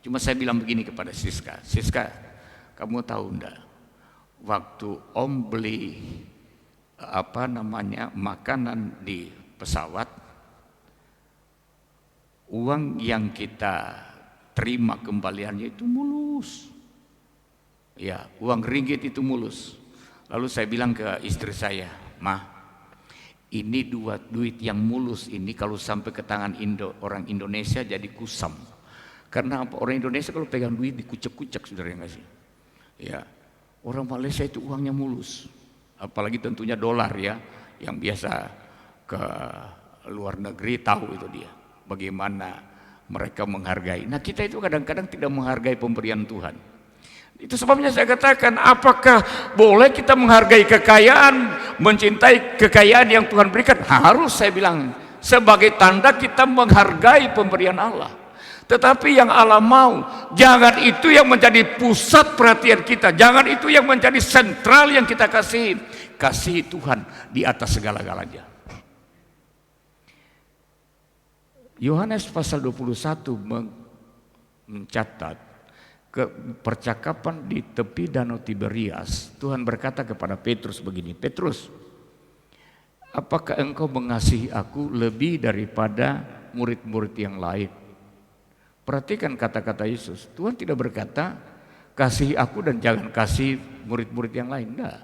Cuma saya bilang begini kepada Siska, Siska, kamu tahu enggak, waktu Om beli makanan di pesawat, uang yang kita terima kembaliannya itu mulus. Ya, uang ringgit itu mulus. Lalu saya bilang ke istri saya, "Mah, ini duit yang mulus ini kalau sampai ke tangan orang Indonesia jadi kusam." Karena apa? Orang Indonesia kalau pegang duit dikucek-kucek, saudara, yang kasih. Ya, orang Malaysia itu uangnya mulus. Apalagi tentunya dolar ya, yang biasa ke luar negeri tahu itu dia. Bagaimana mereka menghargai. Nah, kita itu kadang-kadang tidak menghargai pemberian Tuhan. Itu sebabnya saya katakan, apakah boleh kita menghargai kekayaan, mencintai kekayaan yang Tuhan berikan? Harus, saya bilang, sebagai tanda kita menghargai pemberian Allah. Tetapi yang Allah mau, jangan itu yang menjadi pusat perhatian kita, jangan itu yang menjadi sentral yang kita kasihi. Kasihi Tuhan di atas segala-galanya. Yohanes pasal 21 mencatat percakapan di tepi danau Tiberias. Tuhan berkata kepada Petrus begini, Petrus, apakah engkau mengasihi aku lebih daripada murid-murid yang lain? Perhatikan kata-kata Yesus. Tuhan tidak berkata, kasihi aku dan jangan kasih murid-murid yang lain. Tidak.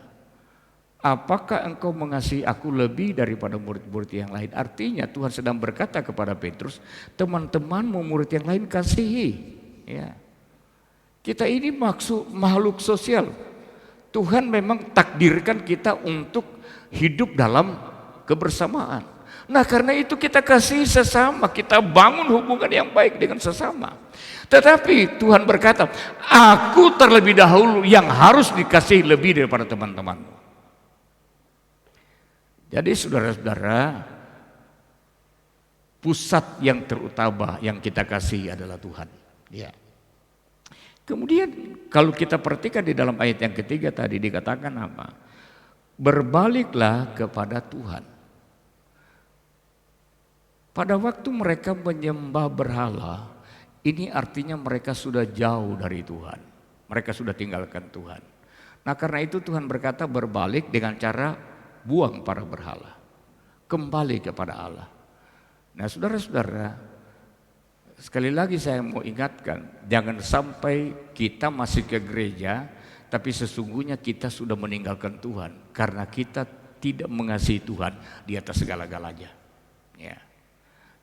Apakah engkau mengasihi aku lebih daripada murid-murid yang lain? Artinya Tuhan sedang berkata kepada Petrus, teman-temanmu murid yang lain kasihi. Ya. Kita ini makhluk sosial. Tuhan memang takdirkan kita untuk hidup dalam kebersamaan. Nah, karena itu kita kasih sesama, kita bangun hubungan yang baik dengan sesama. Tetapi Tuhan berkata, aku terlebih dahulu yang harus dikasihi lebih daripada teman-teman. Jadi saudara-saudara, pusat yang terutama yang kita kasih adalah Tuhan. Ya. Kemudian kalau kita perhatikan di dalam ayat yang ketiga tadi dikatakan apa? Berbaliklah kepada Tuhan. Pada waktu mereka menyembah berhala, ini artinya mereka sudah jauh dari Tuhan. Mereka sudah tinggalkan Tuhan. Nah karena itu Tuhan berkata berbalik dengan cara buang para berhala. Kembali kepada Allah. Nah saudara-saudara, sekali lagi saya mau ingatkan, jangan sampai kita masih ke gereja, tapi sesungguhnya kita sudah meninggalkan Tuhan. Karena kita tidak mengasihi Tuhan di atas segala-galanya. Ya.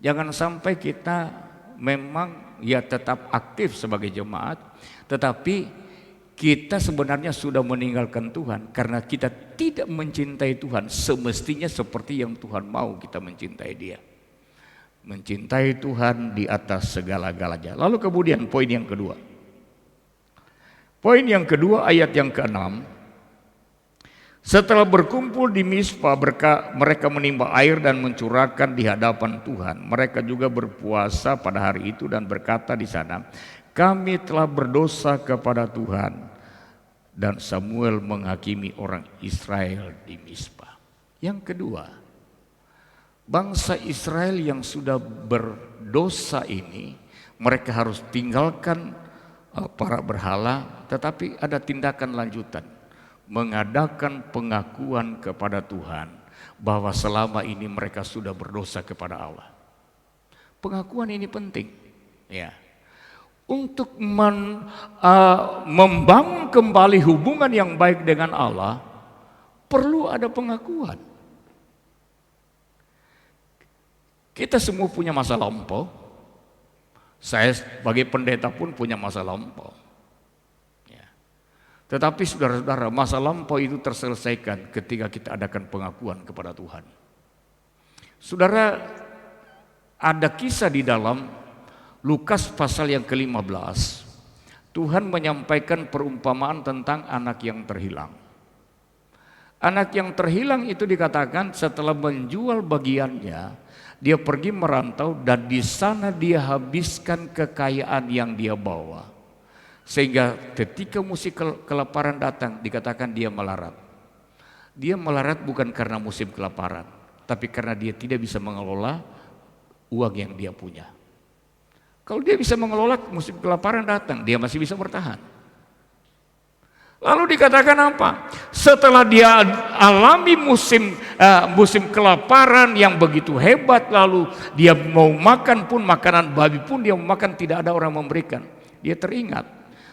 Jangan sampai kita memang ya tetap aktif sebagai jemaat, tetapi kita sebenarnya sudah meninggalkan Tuhan karena kita tidak mencintai Tuhan semestinya seperti yang Tuhan mau kita mencintai Dia. Mencintai Tuhan di atas segala-galanya. Lalu kemudian poin yang kedua. Poin yang kedua ayat yang ke-6. Setelah berkumpul di Mispa, mereka menimba air dan mencurahkan di hadapan Tuhan. Mereka juga berpuasa pada hari itu dan berkata di sana, kami telah berdosa kepada Tuhan. Dan Samuel menghakimi orang Israel di Mispa. Yang kedua, bangsa Israel yang sudah berdosa ini, mereka harus tinggalkan para berhala, tetapi ada tindakan lanjutan. Mengadakan pengakuan kepada Tuhan bahwa selama ini mereka sudah berdosa kepada Allah. Pengakuan ini penting, ya. Untuk membangun kembali hubungan yang baik dengan Allah, perlu ada pengakuan. Kita semua punya masa lampau. Saya sebagai pendeta pun punya masa lampau. Ya. Tetapi saudara-saudara, masa lampau itu terselesaikan ketika kita adakan pengakuan kepada Tuhan. Saudara, ada kisah di dalam Lukas pasal yang ke-15, Tuhan menyampaikan perumpamaan tentang anak yang terhilang. Anak yang terhilang itu dikatakan setelah menjual bagiannya, dia pergi merantau dan di sana dia habiskan kekayaan yang dia bawa. Sehingga ketika musim kelaparan datang, dikatakan dia melarat. Dia melarat bukan karena musim kelaparan, tapi karena dia tidak bisa mengelola uang yang dia punya. Kalau dia bisa mengelola musim kelaparan datang, dia masih bisa bertahan. Lalu dikatakan apa? Setelah dia alami musim kelaparan yang begitu hebat, lalu dia mau makan pun, makanan babi pun dia mau makan, tidak ada orang memberikan. Dia teringat,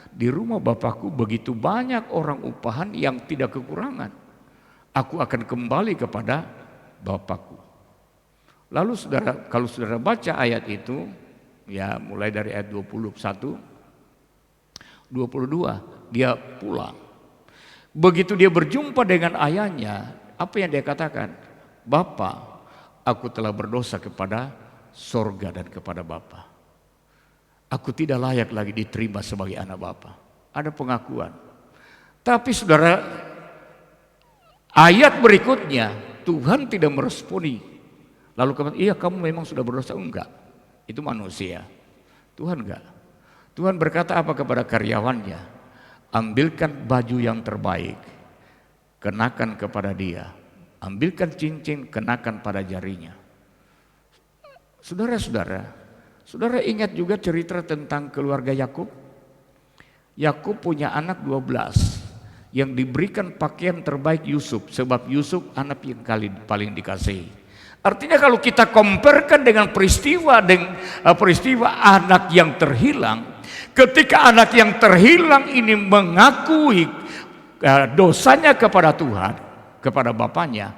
di rumah Bapakku begitu banyak orang upahan yang tidak kekurangan. Aku akan kembali kepada Bapakku. Lalu saudara, kalau saudara baca ayat itu, ya mulai dari ayat 21, 22, dia pulang. Begitu dia berjumpa dengan ayahnya, apa yang dia katakan? Bapa, aku telah berdosa kepada sorga dan kepada Bapa. Aku tidak layak lagi diterima sebagai anak Bapa. Ada pengakuan. Tapi saudara, ayat berikutnya Tuhan tidak meresponi. Lalu kemudian, iya kamu memang sudah berdosa? Enggak. Itu manusia. Tuhan enggak. Tuhan berkata apa kepada karyawannya? Ambilkan baju yang terbaik, kenakan kepada dia. Ambilkan cincin, kenakan pada jarinya. Saudara-saudara, saudara ingat juga cerita tentang keluarga Yakub? Yakub punya anak 12 yang diberikan pakaian terbaik Yusuf, sebab Yusuf anak yang paling dikasihi. Artinya kalau kita comparekan dengan peristiwa anak yang terhilang, ketika anak yang terhilang ini mengakui dosanya kepada Tuhan, kepada bapaknya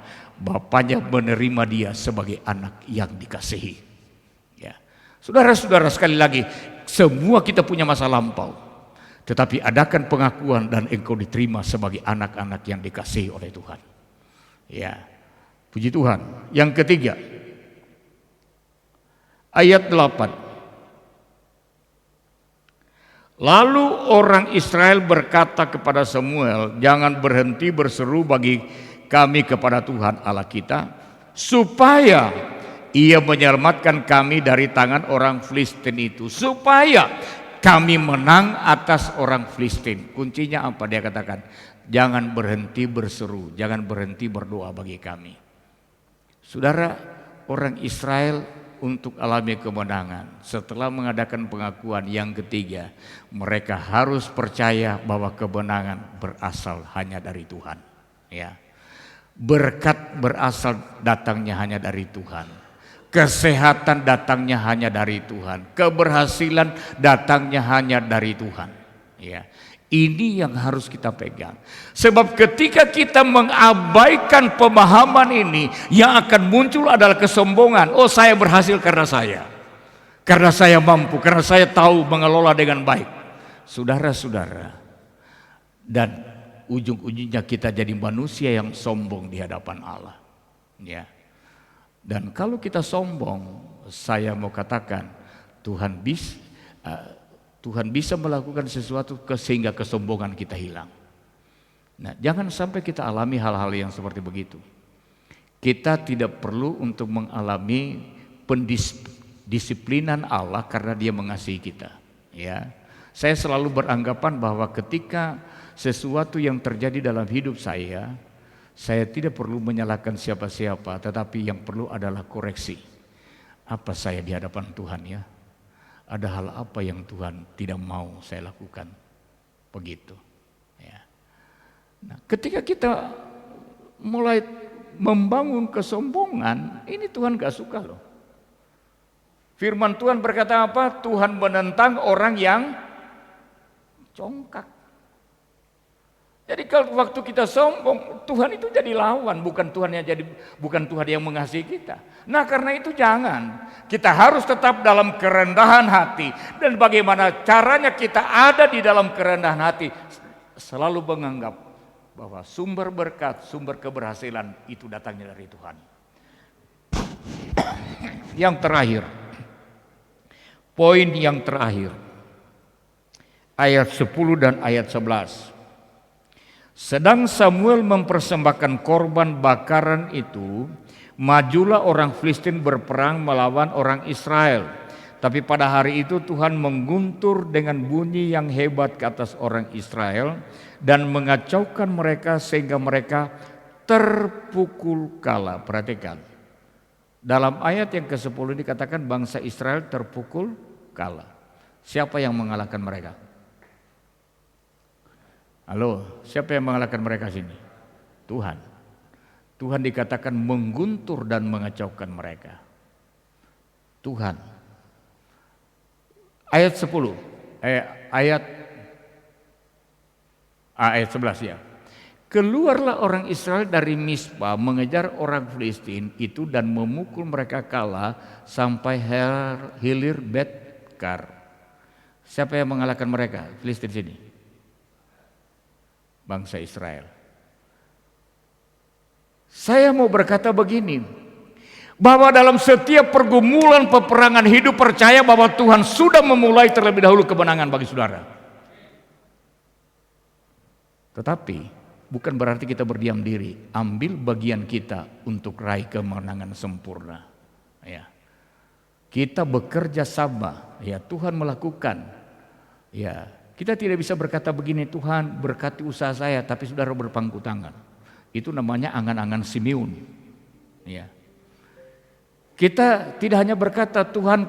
menerima dia sebagai anak yang dikasihi. Ya. Saudara-saudara, sekali lagi, semua kita punya masa lampau, tetapi adakan pengakuan dan engkau diterima sebagai anak-anak yang dikasihi oleh Tuhan. Ya. Puji Tuhan. Yang ketiga, ayat 8. Lalu orang Israel berkata kepada Samuel, jangan berhenti berseru bagi kami kepada Tuhan Allah kita, supaya ia menyelamatkan kami dari tangan orang Filistin itu, supaya kami menang atas orang Filistin. Kuncinya apa? Dia katakan, jangan berhenti berseru, jangan berhenti berdoa bagi kami. Saudara, orang Israel untuk alami kemenangan, setelah mengadakan pengakuan yang ketiga, mereka harus percaya bahwa kemenangan berasal hanya dari Tuhan. Ya, berkat berasal datangnya hanya dari Tuhan. Kesehatan datangnya hanya dari Tuhan. Keberhasilan datangnya hanya dari Tuhan. Ya. Ini yang harus kita pegang. Sebab ketika kita mengabaikan pemahaman ini, yang akan muncul adalah kesombongan. Oh, saya berhasil karena saya. Karena saya mampu, karena saya tahu mengelola dengan baik. Saudara-saudara, dan ujung-ujungnya kita jadi manusia yang sombong di hadapan Allah. Ya. Dan kalau kita sombong, saya mau katakan Tuhan bisa melakukan sesuatu sehingga kesombongan kita hilang. Nah, jangan sampai kita alami hal-hal yang seperti begitu. Kita tidak perlu untuk mengalami pendisiplinan Allah karena Dia mengasihi kita. Ya, saya selalu beranggapan bahwa ketika sesuatu yang terjadi dalam hidup saya tidak perlu menyalahkan siapa-siapa, tetapi yang perlu adalah koreksi. Apa saya di hadapan Tuhan ya? Ada hal apa yang Tuhan tidak mau saya lakukan? Begitu. Ya. Nah, ketika kita mulai membangun kesombongan, ini Tuhan gak suka loh. Firman Tuhan berkata apa? Tuhan menentang orang yang congkak. Jadi kalau waktu kita sombong, Tuhan itu jadi lawan, bukan Tuhan yang mengasihi kita. Nah, karena itu jangan. Kita harus tetap dalam kerendahan hati. Dan bagaimana caranya kita ada di dalam kerendahan hati? Selalu menganggap bahwa sumber berkat, sumber keberhasilan itu datangnya dari Tuhan. Yang terakhir, poin yang terakhir, ayat 10 dan ayat 11. Sedang Samuel mempersembahkan korban bakaran itu, majulah orang Filistin berperang melawan orang Israel. Tapi pada hari itu Tuhan mengguntur dengan bunyi yang hebat ke atas orang Israel dan mengacaukan mereka sehingga mereka terpukul kalah. Perhatikan, dalam ayat yang ke-10 dikatakan bangsa Israel terpukul kalah. Siapa yang mengalahkan mereka? Halo, siapa yang mengalahkan mereka sini? Tuhan. Tuhan dikatakan mengguntur dan mengacaukan mereka. Tuhan. Ayat 10. Ayat 11 ya. Keluarlah orang Israel dari Mispa mengejar orang Filistin itu dan memukul mereka kalah sampai hilir Bet-kar. Siapa yang mengalahkan mereka? Filistin sini. Bangsa Israel. Saya mau berkata begini, bahwa dalam setiap pergumulan peperangan hidup percaya bahwa Tuhan sudah memulai terlebih dahulu kemenangan bagi saudara. Tetapi bukan berarti kita berdiam diri, ambil bagian kita untuk raih kemenangan sempurna. Ya. Kita bekerja sama, ya Tuhan melakukan. Ya. Kita tidak bisa berkata begini, Tuhan berkati usaha saya, tapi saudara berpangku tangan. Itu namanya angan-angan Simeon. Ya. Kita tidak hanya berkata, Tuhan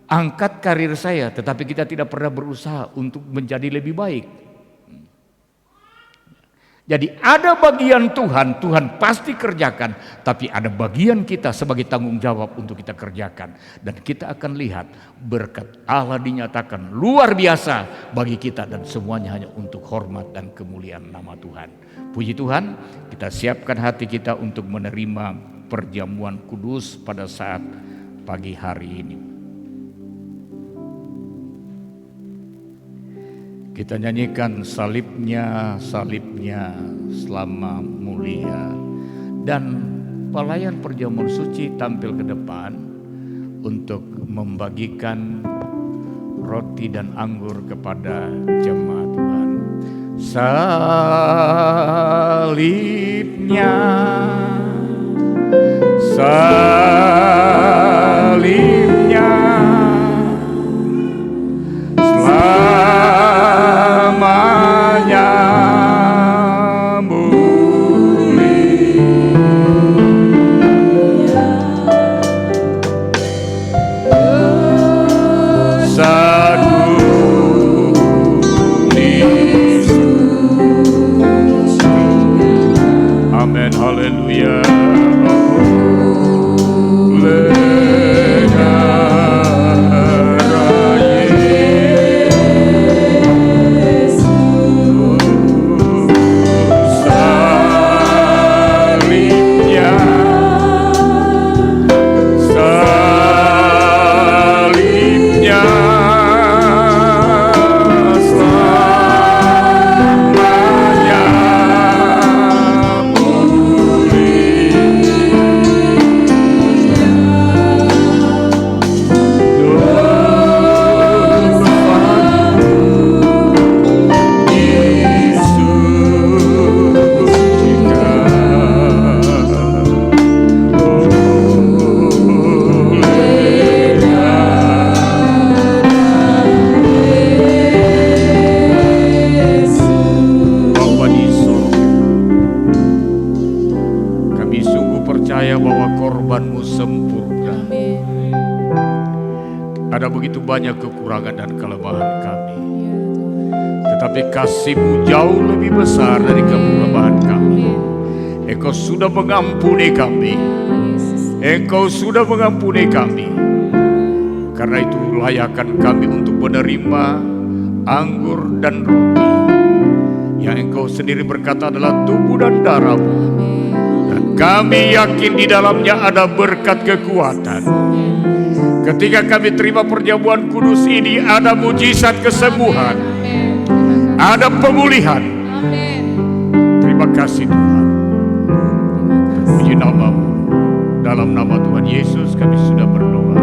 angkat karir saya, tetapi kita tidak pernah berusaha untuk menjadi lebih baik. Jadi ada bagian Tuhan, Tuhan pasti kerjakan, tapi ada bagian kita sebagai tanggung jawab untuk kita kerjakan. Dan kita akan lihat berkat Allah dinyatakan luar biasa bagi kita dan semuanya hanya untuk hormat dan kemuliaan nama Tuhan. Puji Tuhan, kita siapkan hati kita untuk menerima perjamuan kudus pada saat pagi hari ini. Kita nyanyikan salibnya, salibnya selama mulia. Dan pelayan perjamuan suci tampil ke depan untuk membagikan roti dan anggur kepada jemaat Tuhan. Salibnya, salibnya selamanya mulia. banyak kekurangan dan kelemahan kami. Tetapi kasih-Mu jauh lebih besar dari kelemahan kami. Engkau sudah mengampuni kami. Engkau sudah mengampuni kami. Karena itu layakkan kami untuk menerima anggur dan roti yang Engkau sendiri berkata adalah tubuh dan darah-Mu. Dan kami yakin di dalamnya ada berkat kekuatan. Ketika kami terima perjamuan kudus ini, ada mujizat kesembuhan, ada pemulihan. Terima kasih Tuhan. Puji nama-Mu. Dalam nama Tuhan Yesus kami sudah berdoa.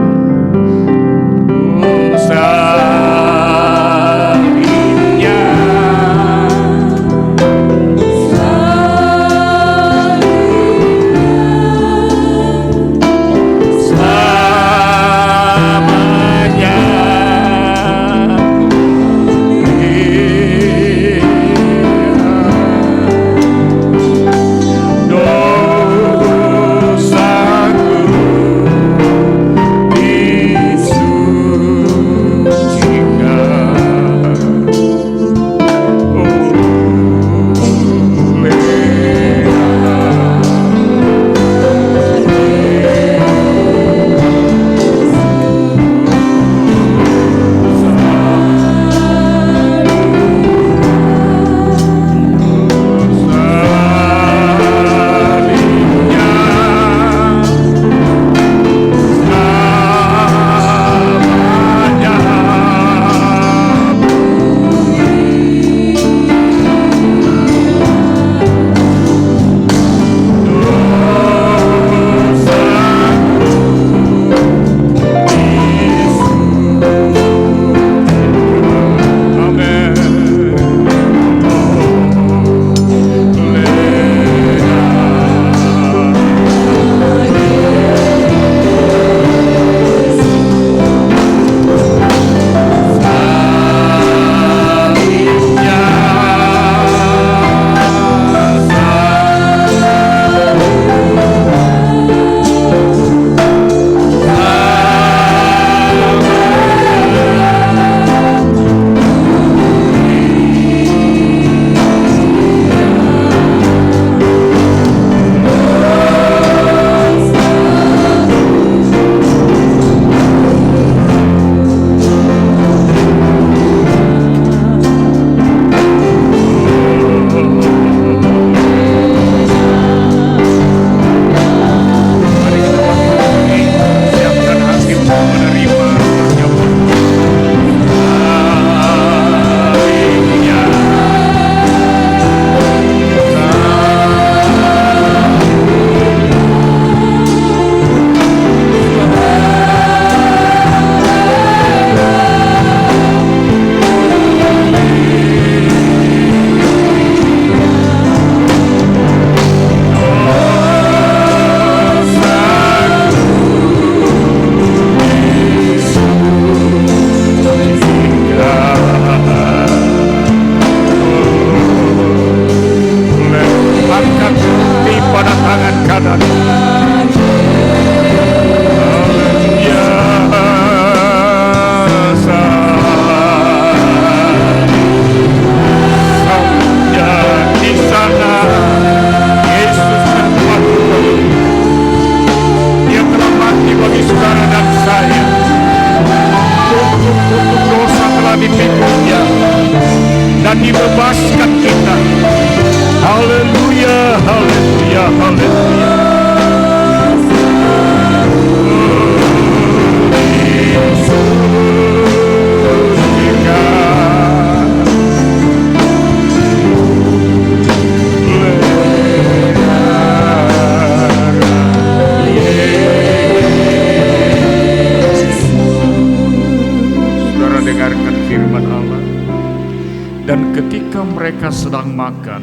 Mereka sedang makan,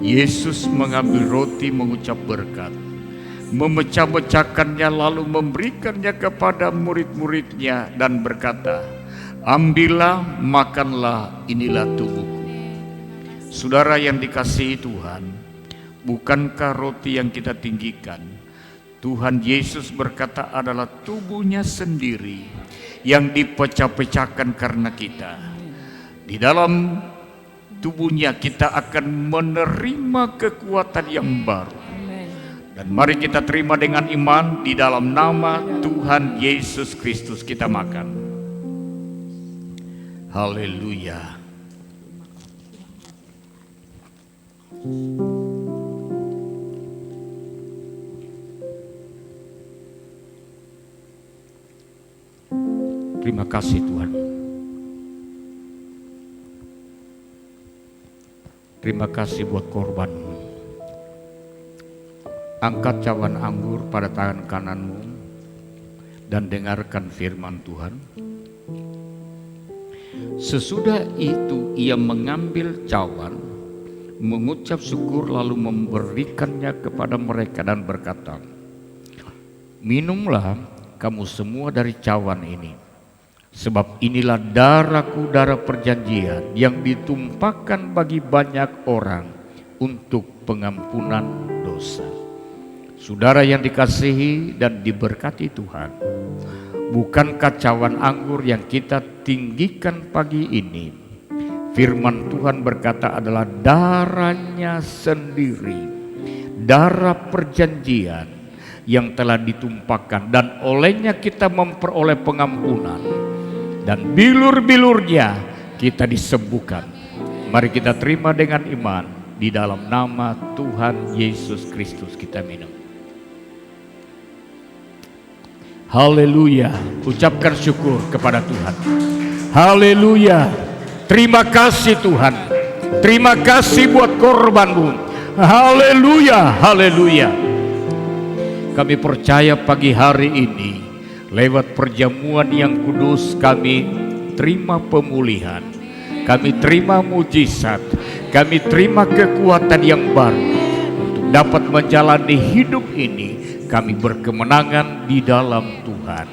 Yesus mengambil roti mengucap berkat, memecah-mecahkannya lalu memberikannya kepada murid-muridnya dan berkata, ambillah, makanlah, inilah tubuhku. Saudara yang dikasihi Tuhan, bukankah roti yang kita tinggikan Tuhan Yesus berkata adalah tubuhnya sendiri yang dipecah-pecahkan karena kita. Di dalam tubuhnya kita akan menerima kekuatan yang baru. Dan mari kita terima dengan iman di dalam nama Tuhan Yesus Kristus kita makan. Haleluya. Terima kasih Tuhan. Terima kasih buat korban-Mu. Angkat cawan anggur pada tangan kananmu dan dengarkan firman Tuhan. Sesudah itu ia mengambil cawan, mengucap syukur lalu memberikannya kepada mereka dan berkata, minumlah kamu semua dari cawan ini, sebab inilah darahku, darah perjanjian yang ditumpahkan bagi banyak orang untuk pengampunan dosa. Saudara yang dikasihi dan diberkati Tuhan, bukankah cawan anggur yang kita tinggikan pagi ini, firman Tuhan berkata adalah darahnya sendiri, darah perjanjian yang telah ditumpahkan, dan olehnya kita memperoleh pengampunan, dan bilur-bilurnya kita disembuhkan. Mari kita terima dengan iman di dalam nama Tuhan Yesus Kristus kita minum. Haleluya, ucapkan syukur kepada Tuhan. Haleluya, terima kasih Tuhan. Terima kasih buat korban-Mu. Haleluya, haleluya. Kami percaya pagi hari ini lewat perjamuan yang kudus kami terima pemulihan, kami terima mujizat, kami terima kekuatan yang baru untuk dapat menjalani hidup ini. Kami berkemenangan di dalam Tuhan.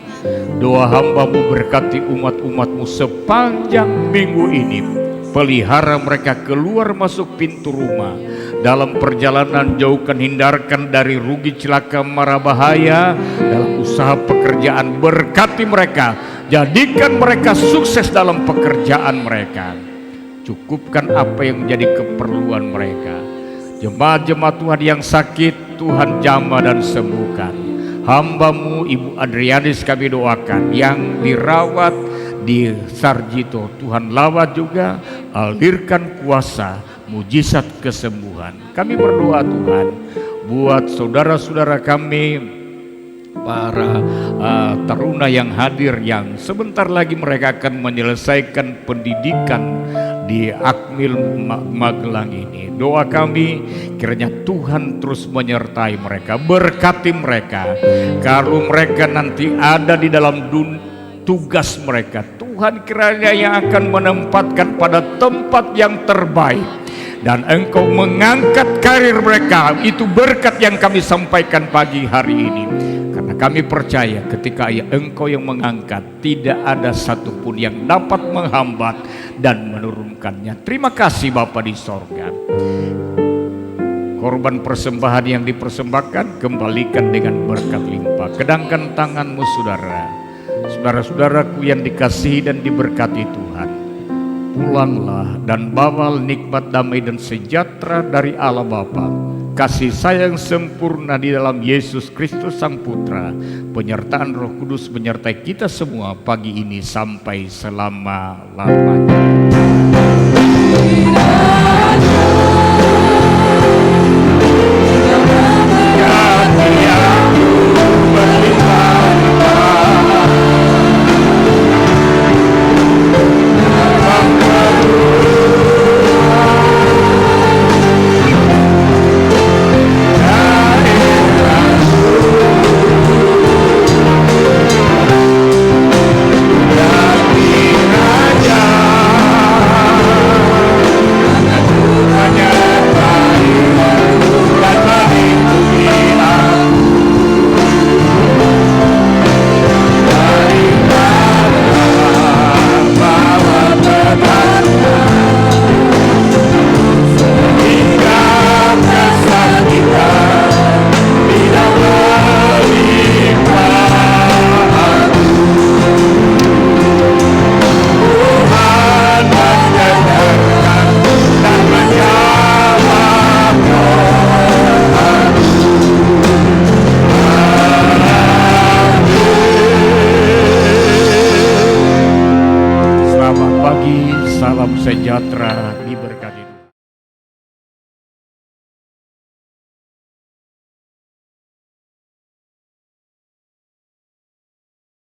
Doa hamba-Mu berkati umat-umat-Mu sepanjang minggu ini. Pelihara mereka keluar masuk pintu rumah. Dalam perjalanan jauhkan, hindarkan dari rugi, celaka, mara bahaya. Dalam usaha pekerjaan berkati mereka. Jadikan mereka sukses dalam pekerjaan mereka. Cukupkan apa yang menjadi keperluan mereka. Jemaat-jemaat Tuhan yang sakit, Tuhan jamah dan sembuhkan. Hamba-Mu Ibu Adrianis kami doakan, yang dirawat di Sarjito, Tuhan lawat juga, alirkan kuasa, mujizat kesembuhan. Kami berdoa Tuhan, buat saudara-saudara kami, para taruna yang hadir, yang sebentar lagi mereka akan menyelesaikan pendidikan di Akmil Magelang ini. Doa kami kiranya Tuhan terus menyertai mereka, berkati mereka. Kalau mereka nanti ada di dalam tugas mereka, Tuhan kiranya yang akan menempatkan pada tempat yang terbaik, dan Engkau mengangkat karir mereka. Itu berkat yang kami sampaikan pagi hari ini. Karena kami percaya ketika Engkau yang mengangkat, tidak ada satupun yang dapat menghambat dan menurunkannya. Terima kasih Bapa di sorga. Korban persembahan yang dipersembahkan, kembalikan dengan berkat limpah. Kedangkan tangan-Mu saudara. Saudara-saudaraku yang dikasihi dan diberkati Tuhan, pulanglah dan bawa nikmat damai dan sejahtera dari Allah Bapa, kasih sayang sempurna di dalam Yesus Kristus Sang Putra, penyertaan Roh Kudus menyertai kita semua pagi ini sampai selama-lamanya. salam sejahtera di